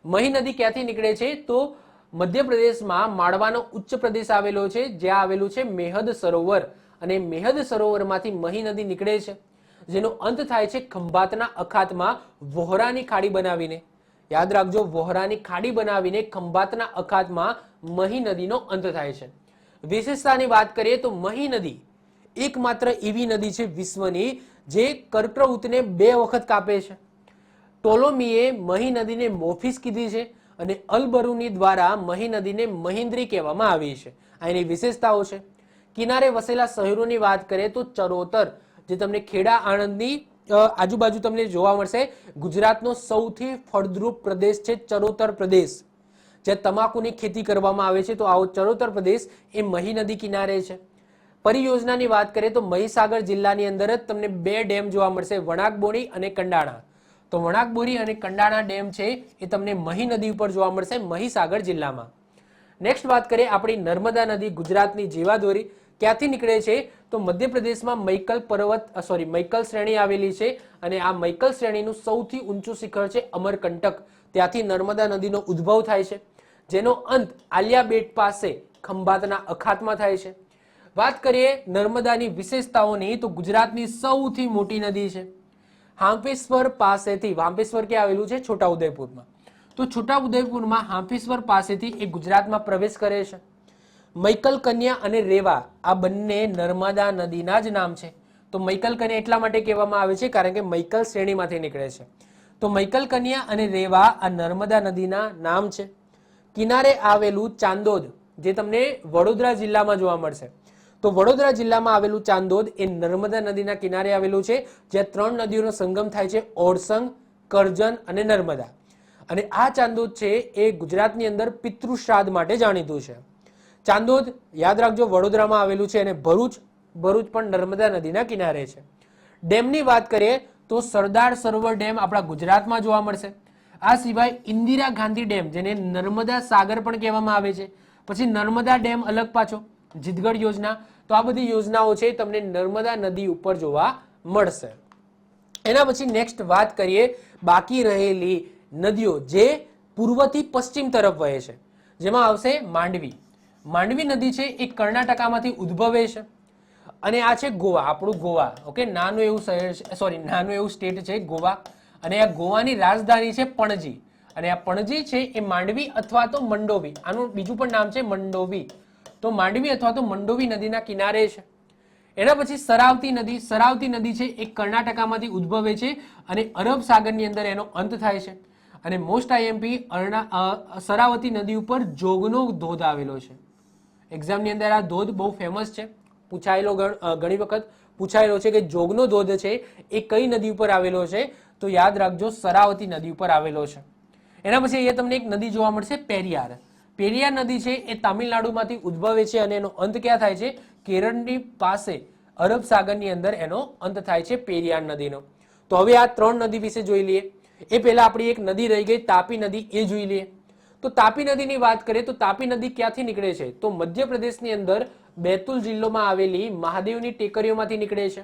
Speaker 1: મહી નદી ક્યાંથી નીકળે છે? તો મધ્યપ્રદેશમાં માળવાનો ઉચ્ચ પ્રદેશ આવેલો છે, જ્યાં આવેલું છે મેહદ સરોવર, અને મેહદ સરોવરમાંથી મહી નદી નીકળે છે, જેનો અંત થાય છે ખંભાતના અખાતમાં વોહરાની ખાડી બનાવીને. યાદ રાખજો, વોહરાની ખાડી બનાવીને ખંભાતના અખાતમાં મહી નદીનો અંત થાય છે. વિશેષતાની વાત કરીએ તો મહી નદી એકમાત્ર એવી નદી છે વિશ્વની જે કર્કવૃતને 2 વખત કાપે છે. ટોલોમીએ મહી નદીને મોફિસ કીધી છે, અને અલબરુની દ્વારા મહી નદીને મહિન્દ્રી કહેવામાં આવી છે. આ એની વિશેષતાઓ છે. કિનારે વસેલા શહેરોની વાત કરીએ તો ચરોતર, જે તમને ખેડા આણંદની આજુબાજુ તમને જોવા મળશે. ગુજરાતનો સૌથી ફળદ્રુપ પ્રદેશ છે ચરોતર પ્રદેશ, જ્યાં તમાકુની ખેતી કરવામાં આવે છે. તો આવો ચરોતર પ્રદેશ એ મહી નદી કિનારે છે. પરિયોજનાની વાત કરીએ તો મહીસાગર જિલ્લાની અંદર જ તમને 2 ડેમ જોવા મળશે, વણાકબોરી અને કંડાણા. તો વણાકબોરી અને કંડાણા ડેમ છે એ તમને મહી નદી ઉપર જોવા મળશે મહીસાગર જિલ્લામાં. નેક્સ્ટ વાત કરીએ આપણી નર્મદા નદી, ગુજરાતની જીવાદોરી. ક્યાંથી નીકળે છે? તો મધ્યપ્રદેશમાં મૈકલ શ્રેણી આવેલી છે, અને આ મૈકલ શ્રેણીનું સૌથી ઊંચું શિખર છે અમરકંટક. ત્યાંથી નર્મદા નદીનો ઉદ્ભવ થાય છે, જેનો અંત આલિયા બેટ પાસે ખંભાતના અખાતમાં થાય છે. વાત કરીએ નર્મદાની વિશેષતાઓની તો ગુજરાતની સૌથી મોટી નદી છે. હાંફેશ્વર પાસેથી, હાંફેશ્વર ક્યાં આવેલું છે? છોટાઉદેપુરમાં. તો છોટાઉદેપુરમાં હાંફેશ્વર પાસેથી એ ગુજરાતમાં પ્રવેશ કરે છે. મૈકલ કન્યા અને રેવા આ બંને નર્મદા નદીના જ નામ છે. તો મૈકલ કન્યા એટલા માટે કહેવામાં આવે છે કારણ કે મૈકલ શ્રેણીમાંથી નીકળે છે. તો મૈકલ કન્યા અને રેવા આ નર્મદા નદીના નામ છે. કિનારે આવેલું ચાંદોદ જે તમને વડોદરા જિલ્લામાં જોવા મળશે. તો વડોદરા જિલ્લામાં આવેલું ચાંદોદ એ નર્મદા નદીના કિનારે આવેલું છે, જ્યાં 3 નદીઓનો સંગમ થાય છે, ઓરસંગ, કરજણ અને નર્મદા. અને આ ચાંદોદ છે એ ગુજરાતની અંદર પિતૃ શ્રાદ્ધ માટે જાણીતું છે. ચાંદોદ યાદ રાખજો વડોદરામાં આવેલું છે, અને ભરૂચ પણ નર્મદા નદીના કિનારે છે. ડેમની વાત કરીએ તો સરદાર સરોવર ડેમ આપણા ગુજરાતમાં જોવા મળશે. આ સિવાય ઇન્દિરા ગાંધી ડેમ, જેને નર્મદા સાગર પણ કહેવામાં આવે છે, પછી નર્મદા ડેમ અલગ પાછો, જીતગઢ યોજના. તો આ બધી યોજનાઓ છે તમને નર્મદા નદી ઉપર જોવા મળશે. એના પછી નેક્સ્ટ વાત કરીએ બાકી રહેલી નદીઓ જે પૂર્વથી પશ્ચિમ તરફ વહે છે, જેમાં આવશે માંડવી. માંડવી નદી છે એ કર્ણાટકામાંથી ઉદ્ભવે છે, અને આ છે ગોવા, આપણું ગોવા. ઓકે, નાનું એવું શહેર, નાનું એવું સ્ટેટ છે ગોવા, અને આ ગોવાની રાજધાની છે પણજી. અને આ પણજી છે એ માંડવી અથવા તો મંડોવી, આનું બીજું પણ નામ છે મંડોવી. તો માંડવી અથવા તો મંડોવી નદીના કિનારે છે. એના પછી સરાવતી નદી. સરાવતી નદી છે એ કર્ણાટકામાંથી ઉદ્ભવે છે, અને અરબ સાગરની અંદર એનો અંત થાય છે. અને મોસ્ટ આઈએમપી સરાવતી નદી ઉપર જોગનો ધોધ આવેલો છે. એક્ઝામની અંદર આ ધોધ બહુ ફેમસ છે, પૂછાયેલો ઘણી વખત પૂછાયેલો છે કે જોગનો ધોધ છે એ કઈ નદી ઉપર આવેલો છે? તો યાદ રાખજો સરાવતી નદી ઉપર આવેલો છે. એના પછી અહીંયા તમને એક નદી જોવા મળશે પેરિયાર. પેરિયાર નદી છે એ તામિલનાડુમાંથી ઉદ્ભવે છે, અને એનો અંત ક્યાં થાય છે? કેરળની પાસે અરબ સાગરની અંદર એનો અંત થાય છે પેરિયાર નદીનો. તો હવે આ 3 નદી વિશે જોઈ લઈએ. એ પહેલા આપણી એક નદી રહી ગઈ તાપી નદી, એ જોઈ લઈએ. તો તાપી નદીની વાત કરીએ તો તાપી નદી ક્યાંથી નીકળે છે? તો મધ્યપ્રદેશની અંદર બેતુલ જિલ્લામાં આવેલી મહાદેવની ટેકરીઓમાંથી નીકળે છે,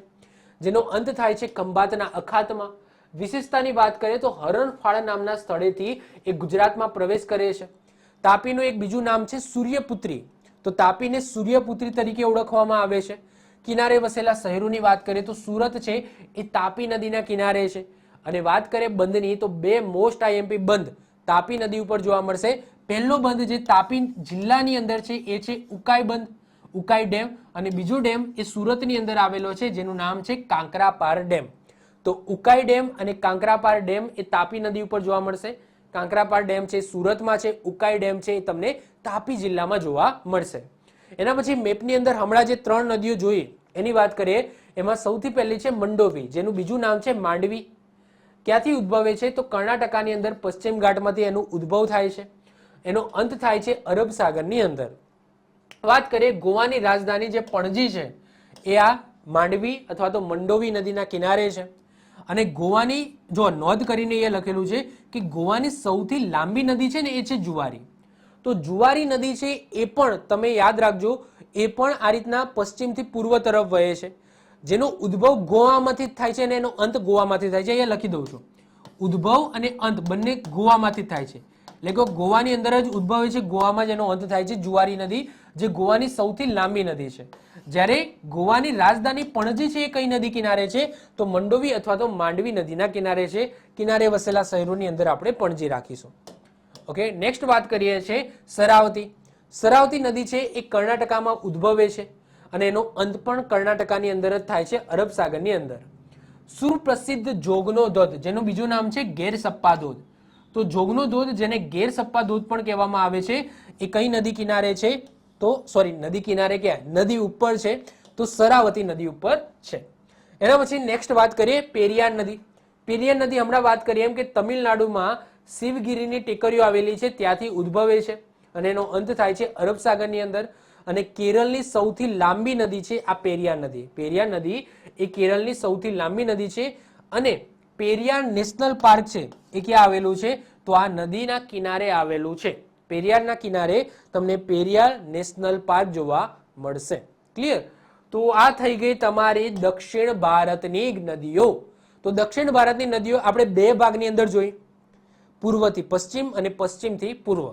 Speaker 1: જેનો અંત થાય છે ખંભાતના અખાતમાં. વિશેષતાની વાત કરીએ તો હરણફાળ નામના સ્થળેથી એ ગુજરાતમાં પ્રવેશ કરે છે. તાપીનું એક બીજું નામ છે સૂર્યપુત્રી. તો તાપીને સૂર્યપુત્રી તરીકે ઓળખવામાં આવે છે. કિનારે વસેલા શહેરોની વાત કરીએ તો સુરત છે એ તાપી નદીના કિનારે છે, અને વાત કરીએ બંધની તો બે મોસ્ટ આઈએમપી બંધ તાપી નદી ઉપર જોવા મળશે. પહેલો બંધ જે તાપી જિલ્લાની અંદર છે એ છે ઉકાઈ બંધ, ઉકાઈ ડેમ, અને બીજો ડેમ એ સુરતની અંદર આવેલો છે જેનું નામ છે કાંકરાપાર ડેમ. તો ઉકાઈ ડેમ અને કાંકરાપાર ડેમ એ તાપી નદી ઉપર જોવા મળશે. કાંકરાપાર ડેમ છે સુરતમાં છે, ઉકાઈ ડેમ છે એ તમને તાપી જિલ્લામાં જોવા મળશે. એના પછી મેપની અંદર હમણાં જે 3 નદીઓ જોઈ એની વાત કરીએ, એમાં સૌથી પહેલી છે મંડોવી, જેનું બીજું નામ છે માંડવી. ક્યાંથી ઉદ્ભવે છે તો કર્ણાટકાની અંદર પશ્ચિમ ઘાટમાંથી એનું ઉદ્ભવ થાય છે, એનો અંત થાય છે અરબ સાગરની અંદર. વાત કરીએ ગોવાની રાજધાની જે પણજી છે એ આ માંડવી અથવા તો મંડોવી નદીના કિનારે છે. અને ગોવાની જો નોંધ કરીને એ લખેલું છે કે ગોવાની સૌથી લાંબી નદી છે ને એ છે જુવારી. તો જુવારી નદી છે એ પણ તમે યાદ રાખજો, એ પણ આ રીતના પશ્ચિમથી પૂર્વ તરફ વહે છે, જેનો ઉદ્ભવ ગોવામાંથી જ થાય છે અને એનો અંત ગોવામાંથી થાય છે. અહીંયા લખી દઉં છું, ઉદ્ભવ અને અંત બંને ગોવામાંથી થાય છે. એટલે કે ગોવાની અંદર જ ઉદ્ભવે છે, ગોવામાં જ એનો અંત થાય છે. જુવારી નદી જે ગોવાની સૌથી લાંબી નદી છે. જ્યારે ગોવાની રાજધાની પણજી છે એ કઈ નદી કિનારે છે તો મંડોવી અથવા તો માંડવી નદીના કિનારે છે. કિનારે વસેલા શહેરોની અંદર આપણે પણજી રાખીશું. ઓકે, નેક્સ્ટ વાત કરીએ છીએ શરાવતી. શરાવતી નદી છે એ કર્ણાટકામાં ઉદ્ભવે છે અને એનો અંત પણ કર્ણાટકાની અંદર જ થાય છે, અરબ સાગરની અંદર. સુપ્રસિદ્ધ જોગનો ધોધ જેનું બીજું નામ છે ગેરસપ્પા ધોધ. તો જોગનો ધોધ જેને ગેરસપ્પા ધોધ પણ કહેવામાં આવે છે એ કઈ નદી કિનારે છે તો સોરી નદી કિનારે ક્યાં નદી ઉપર છે તો શરાવતી નદી ઉપર છે. એના પછી નેક્સ્ટ વાત કરીએ પેરિયાર નદી. પેરિયાર નદી હમણાં વાત કરીએ એમ કે તમિલનાડુમાં શિવગીરીની ટેકરીઓ આવેલી છે ત્યાંથી ઉદ્ભવે છે અને એનો અંત થાય છે અરબ સાગરની અંદર. અને કેરળની સૌથી લાંબી નદી છે આ પેરિયાર નદી. પેરિયાર નદી એ કેરળની સૌથી લાંબી નદી છે અને પેરિયાર નેશનલ પાર્ક છે એ ક્યાં આવેલું છે તો આ નદીના કિનારે આવેલું છે. પેરિયારના કિનારે તમને પેરિયાર નેશનલ પાર્ક જોવા મળશે. ક્લિયર? તો આ થઈ ગઈ તમારી દક્ષિણ ભારતની નદીઓ. તો દક્ષિણ ભારતની નદીઓ આપણે બે ભાગની અંદર જોઈ, પૂર્વથી પશ્ચિમ અને પશ્ચિમથી પૂર્વ.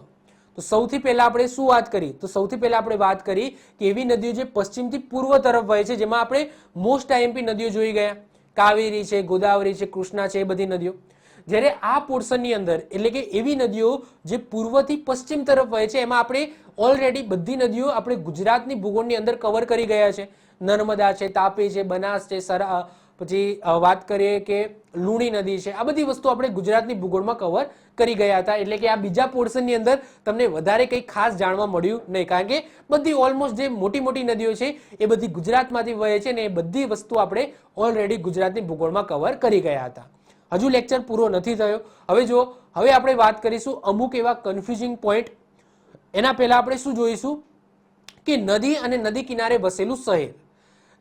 Speaker 1: તો સૌથી પહેલા આપણે શું વાત કરી તો સૌથી પહેલા આપણે વાત કરી કે એવી નદીઓ જે પશ્ચિમથી પૂર્વ તરફ વહે છે, જેમાં આપણે મોસ્ટ આઈએમપી નદીઓ જોઈ ગયા, કાવેરી છે, ગોદાવરી છે, કૃષ્ણા છે, એ બધી નદીઓ. જ્યારે આ પોર્શનની અંદર એટલે કે એવી નદીઓ જે પૂર્વથી પશ્ચિમ તરફ વહે છે એમાં આપણે ઓલરેડી બધી નદીઓ આપણે ગુજરાતની ભૂગોળની અંદર કવર કરી ગયા છે. નર્મદા છે, તાપી છે, બનાસ છે, પછી વાત કરીએ કે લુણી નદી છે, આ બધી વસ્તુ આપણે ગુજરાતની ભૂગોળમાં કવર કરી ગયા હતા. એટલે કે આ બીજા પોર્શનની અંદર તમને વધારે કંઈ ખાસ જાણવા મળ્યું નહીં, કારણ કે બધી ઓલમોસ્ટ જે મોટી મોટી નદીઓ છે એ બધી ગુજરાતમાંથી વહે છે ને એ બધી વસ્તુ આપણે ઓલરેડી ગુજરાતની ભૂગોળમાં કવર કરી ગયા હતા. હજુ લેક્ચર પૂરો નથી થયો. હવે જો હવે આપણે વાત કરીશું અમુક એવા કન્ફ્યુઝિંગ પોઈન્ટ. એના પહેલા આપણે શું જોઈશું કે નદી અને નદી કિનારે વસેલું શહેર.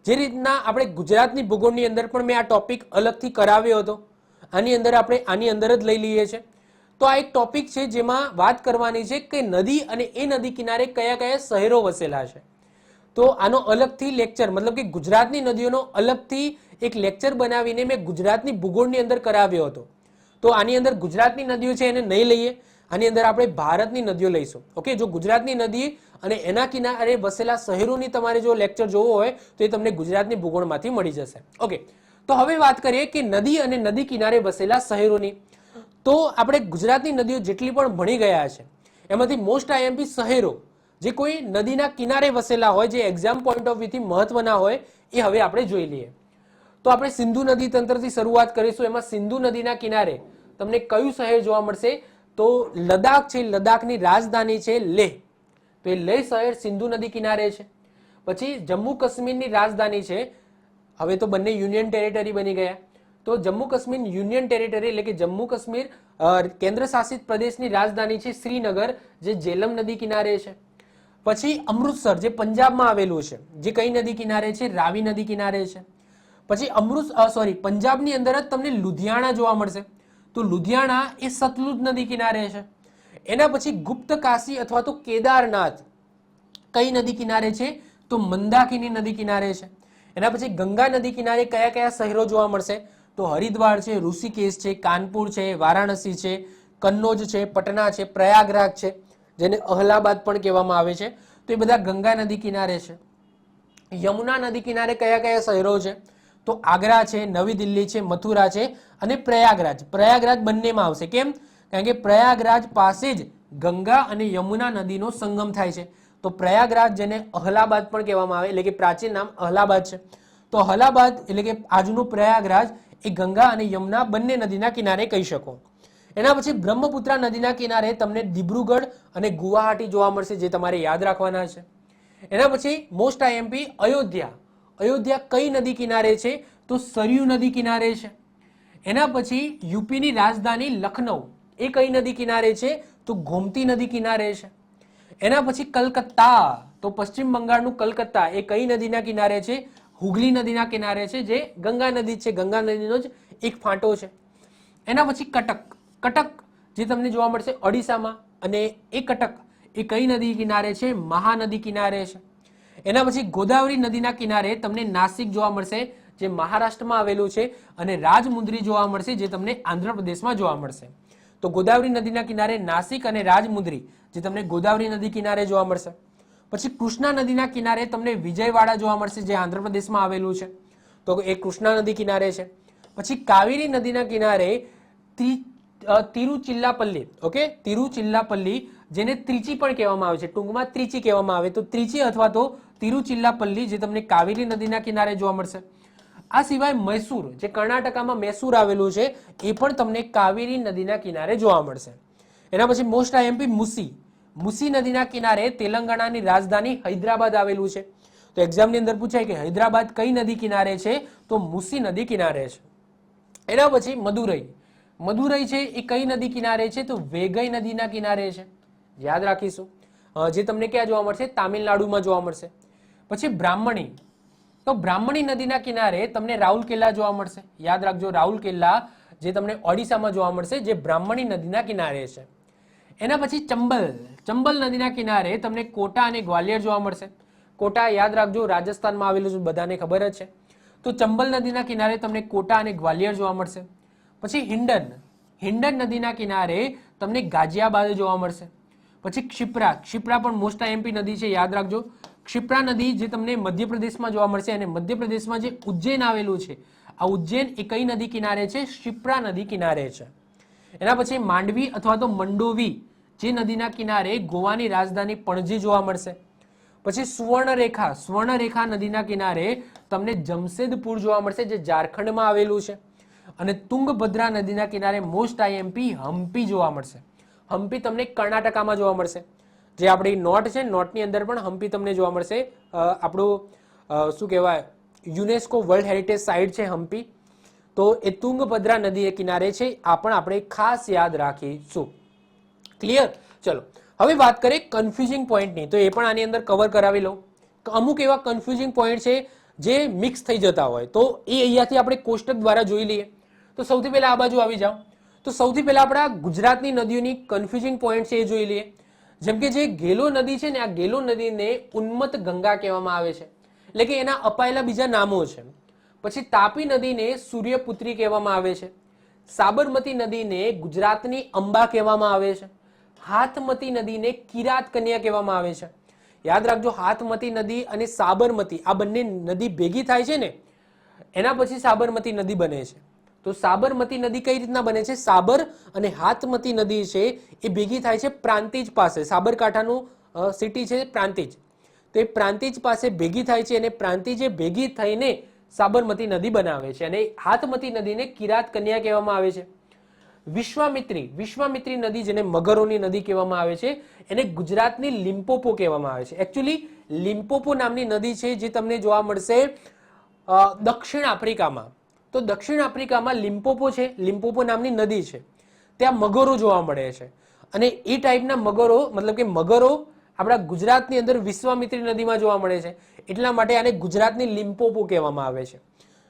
Speaker 1: જે રીતના આપણે ગુજરાતની ભૂગોળની અંદર પણ મેં આ ટોપિક અલગથી કરાવ્યો હતો, આની અંદર આપણે આની અંદર જ લઈ લઈએ છીએ. તો આ એક ટોપિક છે જેમાં વાત કરવાની છે કે નદી અને એ નદી કિનારે કયા કયા શહેરો વસેલા છે. તો આનો અલગથી લેક્ચર મતલબ કે ગુજરાતની નદીઓનો અલગથી એક લેક્ચર બનાવીને મેં ગુજરાતની ભૂગોળની અંદર કરાવ્યો હતો. તો આની અંદર ગુજરાતની નદીઓ છે એને નહીં લઈએ, આની અંદર આપણે ભારતની નદીઓ લઈશું. ઓકે, જો ગુજરાતની નદી અને એના કિનારે વસેલા શહેરોની તમારે જો લેક્ચર જોવો હોય તો એ તમને ગુજરાતની ભૂગોળમાંથી મળી જશે. ઓકે, તો હવે વાત કરીએ કે નદી અને નદી કિનારે વસેલા શહેરોની. તો આપણે ગુજરાતની નદીઓ જેટલી પણ ભણી ગયા છે એમાંથી મોસ્ટ આઈએમપી શહેરો જે કોઈ નદીના કિનારે વસેલા હોય, જે એક્ઝામ પોઈન્ટ ઓફ વ્યૂથી મહત્વના હોય, એ હવે આપણે જોઈ લઈએ. તો આપણે સિંધુ નદી તંત્રથી શરૂઆત કરીશું. એમાં સિંધુ નદીના કિનારે તમને કયું શહેર જોવા મળશે તો લદાખ છે, લદાખની રાજધાની છે લેહ. તો એ લેહ શહેર સિંધુ નદી કિનારે છે. પછી જમ્મુ કાશ્મીરની રાજધાની છે, હવે તો બંને યુનિયન ટેરિટરી બની ગયા. તો જમ્મુ કાશ્મીર યુનિયન ટેરિટરી એટલે કે જમ્મુ કાશ્મીર કેન્દ્ર શાસિત પ્રદેશની રાજધાની છે શ્રીનગર, જે જેલમ નદી કિનારે છે. પછી અમૃતસર જે પંજાબમાં આવેલું છે, જે કઈ નદી કિનારે છે રાવી નદી કિનારે છે. પછી પંજાબની અંદર જ તમને લુધિયાણા જોવા મળશે. તો લુધિયાણા એ સતલુજ નદી કિનારે છે. એના પછી ગુપ્ત કાશી અથવા તો કેદારનાથ કઈ નદી કિનારે છે તો મંદાકિની નદી કિનારે છે. એના પછી ગંગા નદી કિનારે કયા કયા શહેરો જોવા મળશે તો હરિદ્વાર છે, ઋષિકેશ છે, કાનપુર છે, વારાણસી છે, કન્નોજ છે, પટના છે, પ્રયાગરાજ છે, જેને અહલાબાદ પણ કહેવામાં આવે છે. તો એ બધા ગંગા નદી કિનારે છે. યમુના નદી કિનારે કયા કયા શહેરો છે તો આગ્રા છે, નવી દિલ્હી છે, મથુરા છે અને પ્રયાગરાજ. પ્રયાગરાજ બંનેમાં આવશે. કેમ? કારણ કે પ્રયાગરાજ પાસે જ ગંગા અને યમુના નદીનો સંગમ થાય છે. તો પ્રયાગરાજ, જેને અહલાબાદ પણ કહેવામાં આવે, એટલે કે પ્રાચીન નામ અહલાબાદ છે. તો અહલાબાદ એટલે કે આજનું પ્રયાગરાજ એ ગંગા અને યમુના બંને નદીના કિનારે કહી શકો. એના પછી બ્રહ્મપુત્રા નદીના કિનારે તમને દિબ્રુગઢ અને ગુવાહાટી જોવા મળશે, જે તમારે યાદ રાખવાના છે. એના પછી મોસ્ટ આઈએમપી અયોધ્યા. અયોધ્યા કઈ નદી કિનારે છે? તો સરયુ નદી કિનારે છે. એના પછી યુપીની રાજધાની લખનઉ એ કઈ નદી કિનારે છે? તો ગોમતી નદી કિનારે છે. એના પછી કલકત્તા, તો પશ્ચિમ બંગાળનું કલકત્તા એ કઈ નદીના કિનારે છે? હુગલી નદીના કિનારે છે, જે ગંગા નદી છે. ગંગા નદીનો જ એક ફાંટો છે. એના પછી કટક. કટક જે તમને જોવા મળશે ઓડિશામાં, અને એ કટક એ કઈ નદી કિનારે છે? મહાનદી કિનારે છે. એના પછી ગોદાવરી નદીના કિનારે તમને નાસિક જોવા મળશે, જે મહારાષ્ટ્રમાં આવેલું છે, અને રાજમુંદ્રી જોવા મળશે, જે તમને આંધ્રપ્રદેશમાં જોવા મળશે. તો ગોદાવરી નદીના કિનારે નાસિક અને રાજમુંદ્રી, જે તમને ગોદાવરી નદી કિનારે જોવા મળશે. પછી કૃષ્ણા નદીના કિનારે તમને વિજયવાડા જોવા મળશે, જે આંધ્રપ્રદેશમાં આવેલું છે. તો એ કૃષ્ણા નદી કિનારે છે. પછી કાવેરી નદીના કિનારે તિરુચિલ્લાપલ્લી, ઓકે, તિરુચિલ્લાપલ્લી, જેને ત્રિચી પણ કહેવામાં આવે છે, ટૂંકમાં ત્રિચી કહેવામાં આવે, તો ત્રિચી અથવા તો તિરુચિલ્લાપલ્લી, જે તમને કાવેરી નદીના કિનારે જોવા મળશે. આ સિવાય મૈસૂર, જે કર્ણાટકામાં મૈસૂર આવેલું છે, એ પણ તમને કાવેરી નદીના કિનારે જોવા મળશે. એના પછી મોસ્ટ આઈએમપી મુસી. મુસી નદીના કિનારે તેલંગાણાની રાજધાની હૈદરાબાદ આવેલું છે. તો એક્ઝામની અંદર પૂછાય કે હૈદરાબાદ કઈ નદી કિનારે છે? તો મુસી નદી કિનારે છે. એના પછી મદુરઈ. મદુરઈ છે એ કઈ નદી કિનારે છે? તો વેગઈ નદીના કિનારે છે. યાદ રાખીશું. જે તમને ક્યાં જોવા મળશે? તામિલનાડુમાં જોવા મળશે. પછી બ્રાહ્મણી. તો બ્રાહ્મણી નદીના કિનારે તમને રાઉરકેલા જોવા મળશે. યાદ રાખજો, રાઉરકેલા જે તમને ઓડિશામાં જોવા મળશે, જે બ્રાહ્મણી નદીના કિનારે છે. એના પછી ચંબલ. ચંબલ નદીના કિનારે તમને કોટા અને ગ્વાલિયર જોવા મળશે. કોટા યાદ રાખજો, રાજસ્થાનમાં આવેલું છે, બધાને ખબર જ છે. તો ચંબલ નદીના કિનારે તમને કોટા અને ગ્વાલિયર જોવા મળશે. પછી હિંડન. હિંડન નદીના કિનારે તમને ગાઝિયાબાદ જોવા મળશે. પછી ક્ષિપ્રા. ક્ષિપ્રા પણ મોસ્ટ આઈએમપી નદી છે, યાદ રાખજો. ક્ષિપ્રા નદી જે તમને મધ્યપ્રદેશમાં જોવા મળશે, અને મધ્યપ્રદેશમાં જે ઉજ્જૈન આવેલું છે, આ ઉજ્જૈન એ કઈ નદી કિનારે છે? ક્ષિપ્રા નદી કિનારે છે. એના પછી માંડવી અથવા તો મંડોવી, જે નદીના કિનારે ગોવાની રાજધાની પણજી જોવા મળશે. પછી સુવર્ણરેખા. સુવર્ણરેખા નદીના કિનારે તમને જમશેદપુર જોવા મળશે, જે ઝારખંડમાં આવેલું છે. અને તુંગભદ્રા નદીના કિનારે મોસ્ટ આઈએમપી હમ્પી જોવા મળશે. હમ્પી તમને કર્ણાટકામાં જોવા મળશે. જે આપણી નોટ છે, નોટની અંદર પણ હમ્પી તમને જોવા મળશે. આપણું શું કહેવાય, યુનેસ્કો વર્લ્ડ હેરિટેજ સાઇટ છે હમ્પી. તો એ તુંગભદ્રા નદી કિનારે છે. આ પણ આપણે ખાસ યાદ રાખીશું. ક્લિયર? ચલો હવે વાત કરીએ કન્ફ્યુઝિંગ પોઈન્ટની. તો એ પણ આની અંદર કવર કરાવી લઉં. અમુક એવા કન્ફ્યુઝિંગ પોઈન્ટ છે જે મિક્સ થઈ જતા હોય, તો એ અહીંયાથી આપણે કોષ્ટક દ્વારા જોઈ લઈએ. તો સૌથી પહેલા આ બાજુ આવી જાઓ. તો સૌથી પહેલા આપણા ગુજરાતની નદીઓની કન્ફ્યુઝિંગ પોઈન્ટ છે એ જોઈ લઈએ. જેમ કે જે ગેલો નદી છે ને, આ ગેલો નદીને ઉન્મત્ત ગંગા કહેવામાં આવે છે, એટલે કે એના અપાયેલા બીજા નામો છે. પછી તાપી નદીને સૂર્યપુત્રી કહેવામાં આવે છે. સાબરમતી નદીને ગુજરાતની અંબા કહેવામાં આવે છે. હાથમતી નદીને કિરાત કન્યા કહેવામાં આવે છે. યાદ રાખજો, હાથમતી નદી અને સાબરમતી આ બંને નદી ભેગી થાય છે ને, એના પછી સાબરમતી નદી બને છે. તો સાબરમતી નદી કઈ રીતના બને છે? સાબર અને હાથમતી નદી છે એ ભેગી થાય છે પ્રાંતિજ પાસે. સાબરકાંઠાનું સિટી છે પ્રાંતિજ. તો એ પ્રાંતિજ પાસે ભેગી થાય છે, અને પ્રાંતિજે ભેગી થઈને સાબરમતી નદી બનાવે છે. અને હાથમતી નદીને કિરાત કન્યા કહેવામાં આવે છે. વિશ્વામિત્રી. વિશ્વામિત્રી નદી, જેને મગરોની નદી કહેવામાં આવે છે, એને ગુજરાતની લિમ્પોપો કહેવામાં આવે છે. એકચ્યુઅલી લિમ્પોપો નામની નદી છે, જે તમને જોવા મળશે દક્ષિણ આફ્રિકામાં. તો દક્ષિણ આફ્રિકામાં લિમ્પોપો છે, લિમ્પોપો નામની નદી છે, ત્યાં મગરો જોવા મળે છે. અને એ ટાઈપના મગરો, મતલબ કે મગરો આપણા ગુજરાતની અંદર વિશ્વામિત્રી નદીમાં જોવા મળે છે. એટલા માટે આને ગુજરાતની લિમ્પોપો કહેવામાં આવે છે.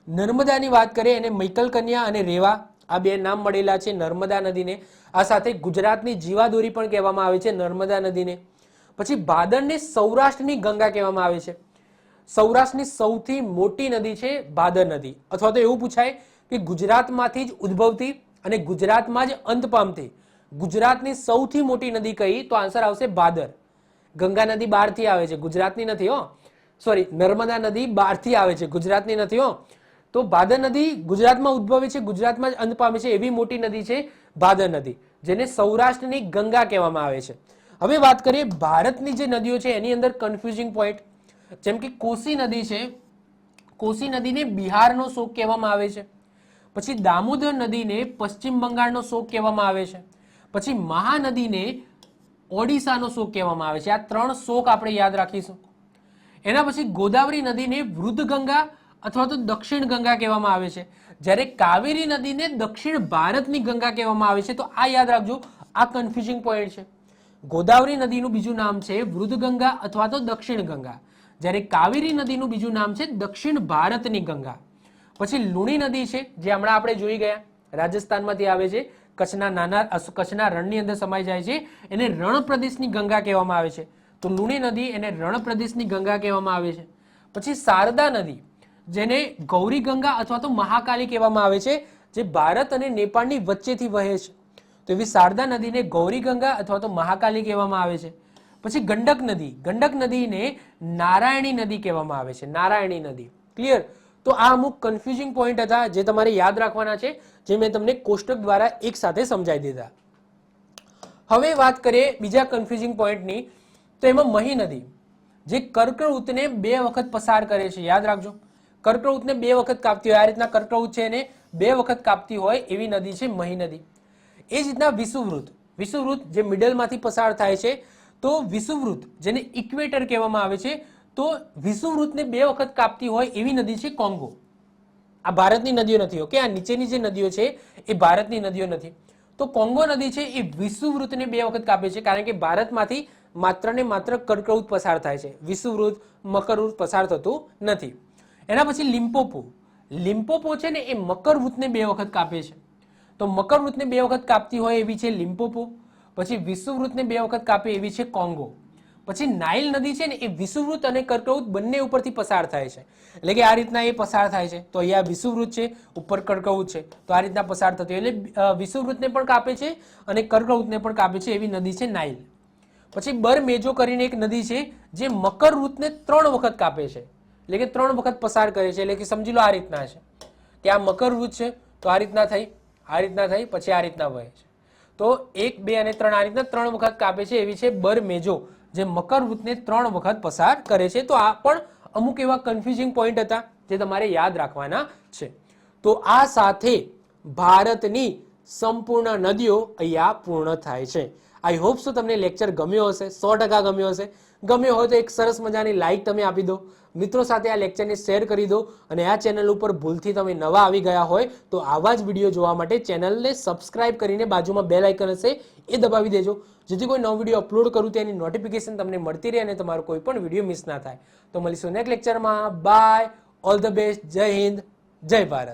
Speaker 1: નર્મદાની વાત કરીએ, એને મૈકલ કન્યા અને રેવા આ બે નામ મળેલા છે નર્મદા નદીને. આ સાથે ગુજરાતની જીવાદોરી પણ કહેવામાં આવે છે નર્મદા નદીને. પછી ભાદરને સૌરાષ્ટ્રની ગંગા કહેવામાં આવે છે. સૌરાષ્ટ્રની સૌથી મોટી નદી છે ભાદર નદી. અથવા તો એવું પૂછાય કે ગુજરાતમાંથી જ ઉદ્ભવતી અને ગુજરાતમાં જ અંત પામતી ગુજરાતની સૌથી મોટી નદી કઈ? તો આન્સર આવશે ભાદર. ગંગા નદી બહારથી આવે છે, ગુજરાતની નથી હો. સોરી, નર્મદા નદી બહારથી આવે છે, ગુજરાતની નથી હો. તો ભાદર નદી ગુજરાતમાં ઉદ્ભવે છે, ગુજરાતમાં જ અંત પામે છે એવી મોટી નદી છે ભાદર નદી, જેને સૌરાષ્ટ્રની ગંગા કહેવામાં આવે છે. હવે વાત કરીએ ભારતની જે નદીઓ છે એની અંદર કન્ફ્યુઝિંગ પોઈન્ટ, જેમ કે કોસી નદી છે, કોસી નદીને બિહારનો શોક કહેવામાં આવે છે. પછી દામોદર નદીને પશ્ચિમ બંગાળનો શોક કહેવામાં આવે છે. પછી મહાનદીને ઓડિશાનો શોક કહેવામાં આવે છે. આ 3 શોક આપણે યાદ રાખીશું. એના પછી ગોદાવરી નદીને વૃદ્ધ ગંગા અથવા તો દક્ષિણ ગંગા કહેવામાં આવે છે, જ્યારે કાવેરી નદીને દક્ષિણ ભારતની ગંગા કહેવામાં આવે છે. તો આ યાદ રાખજો, આ કન્ફ્યુઝિંગ પોઈન્ટ છે. ગોદાવરી નદીનું બીજું નામ છે વૃદ્ધ ગંગા અથવા તો દક્ષિણ ગંગા, જ્યારે કાવેરી નદીનું બીજું નામ છે દક્ષિણ ભારતની ગંગા. પછી લુણી નદી છે, જે હમણાં આપણે જોઈ ગયા, રાજસ્થાનમાંથી આવે છે, કચ્છના રણની અંદર સમાઈ જાય છે, એને રણ પ્રદેશની ગંગા કહેવામાં આવે છે. તો લુણી નદી એને રણ પ્રદેશની ગંગા કહેવામાં આવે છે. પછી શારદા નદી, જેને ગૌરી ગંગા અથવા તો મહાકાલી કહેવામાં આવે છે, જે ભારત અને નેપાળની વચ્ચેથી વહે છે. તો એવી શારદા નદીને ગૌરી ગંગા અથવા તો મહાકાલી કહેવામાં આવે છે. પછી ગંડક નદી, ગંડક નદીને નારાયણી નદી કહેવામાં આવે છે, નારાયણી નદી. ક્લિયર? તો આ અમુક કન્ફ્યુઝિંગ પોઈન્ટ હતા જે તમારે યાદ રાખવાના છે, જે મેં તમને કોષ્ટક દ્વારા એક સાથે સમજાવી દીધા. હવે વાત કરીએ બીજા કન્ફ્યુઝિંગ પોઈન્ટની, તો એમાં મહી નદી, જે કર્કવૃતને 2 વખત પસાર કરે છે. યાદ રાખજો, કર્કવૃતને 2 વખત કાપતી હોય, આ રીતના કર્કવૃત છે એને 2 વખત કાપતી હોય એવી નદી છે મહી નદી. એ જ રીતના વિષુવવૃત, વિષુવવૃત જે મિડલમાંથી પસાર થાય છે, તો વિષુવવૃત જેને ઇક્વેટર કહેવામાં આવે છે, તો વિષુવવૃતને 2 વખત કાપતી હોય એવી નદી છે કોંગો. આ ભારતની નદીઓ નથી, ઓકે, આ નીચેની જે નદીઓ છે એ ભારતની નદીઓ નથી. તો કોંગો નદી છે એ વિષુવવૃતને 2 વખત કાપે છે, કારણ કે ભારતમાંથી માત્ર ને માત્ર કર્કવૃત પસાર થાય છે, વિષુવવૃત મકરવૃત પસાર થતું નથી. એના પછી લિમ્પોપો, લિમ્પોપો છે ને એ મકરવૃતને 2 વખત કાપે છે. તો મકરવૃતને 2 વખત કાપતી હોય એવી છે લિમ્પોપો. પછી વિષુવવૃતને 2 વખત કાપે એવી છે કોંગો. પછી નાઇલ નદી છે ને એ વિષુવવૃત અને કર્કવૃત બંને ઉપરથી પસાર થાય છે, એટલે કે આ રીતના એ પસાર થાય છે. તો અહીંયા વિષુવવૃત છે, ઉપર કર્કવૃત છે, તો આ રીતના પસાર થતી હોય, એટલે વિષુવવૃતને પણ કાપે છે અને કર્કવૃતને પણ કાપે છે એવી નદી છે નાઇલ. પછી બરમેજો કરીને એક નદી છે જે મકરવૃતને 3 વખત કાપે છે, એટલે કે 3 વખત પસાર કરે છે. એટલે કે સમજી લો આ રીતના છે કે આ મકરવૃત છે, તો આ રીતના થઈ, આ રીતના થઈ, પછી આ રીતના વહે છે. તો 1, 2 અને 3 આ રીતના 3 વખત કાપે છે એવી છે બરમેજો, જે મકરવૃતને 3 વખત પસાર કરે છે. તો આ પણ અમુક એવા કન્ફ્યુઝિંગ પોઈન્ટ હતા જે તમારે યાદ રાખવાના છે. તો આ સાથે ભારતની સંપૂર્ણ નદીઓ અહીંયા પૂર્ણ થાય છે. આઈ હોપ સો તમને લેક્ચર ગમ્યો હશે, 100% ગમ્યો હશે. ગમ્યો હોય તો એક સરસ મજાની લાઈક તમે આપી દો, મિત્રો સાથે આ લેક્ચરને શેર કરી દો, અને આ ચેનલ ઉપર ભૂલથી તમે નવા આવી ગયા હોય તો આવા જ વિડીયો જોવા માટે ચેનલને સબસ્ક્રાઇબ કરીને બાજુમાં બેલ આઇકન હશે એ દબાવી દેજો, જેથી કોઈ નવો વિડીયો અપલોડ કરું તેની નોટિફિકેશન તમને મળતી રહે અને તમારો કોઈ પણ વિડીયો મિસ ના થાય. તો મળીશું નેક્સ્ટ લેક્ચરમાં. બાય, ઓલ ધ બેસ્ટ, જય હિન્દ, જય ભારત.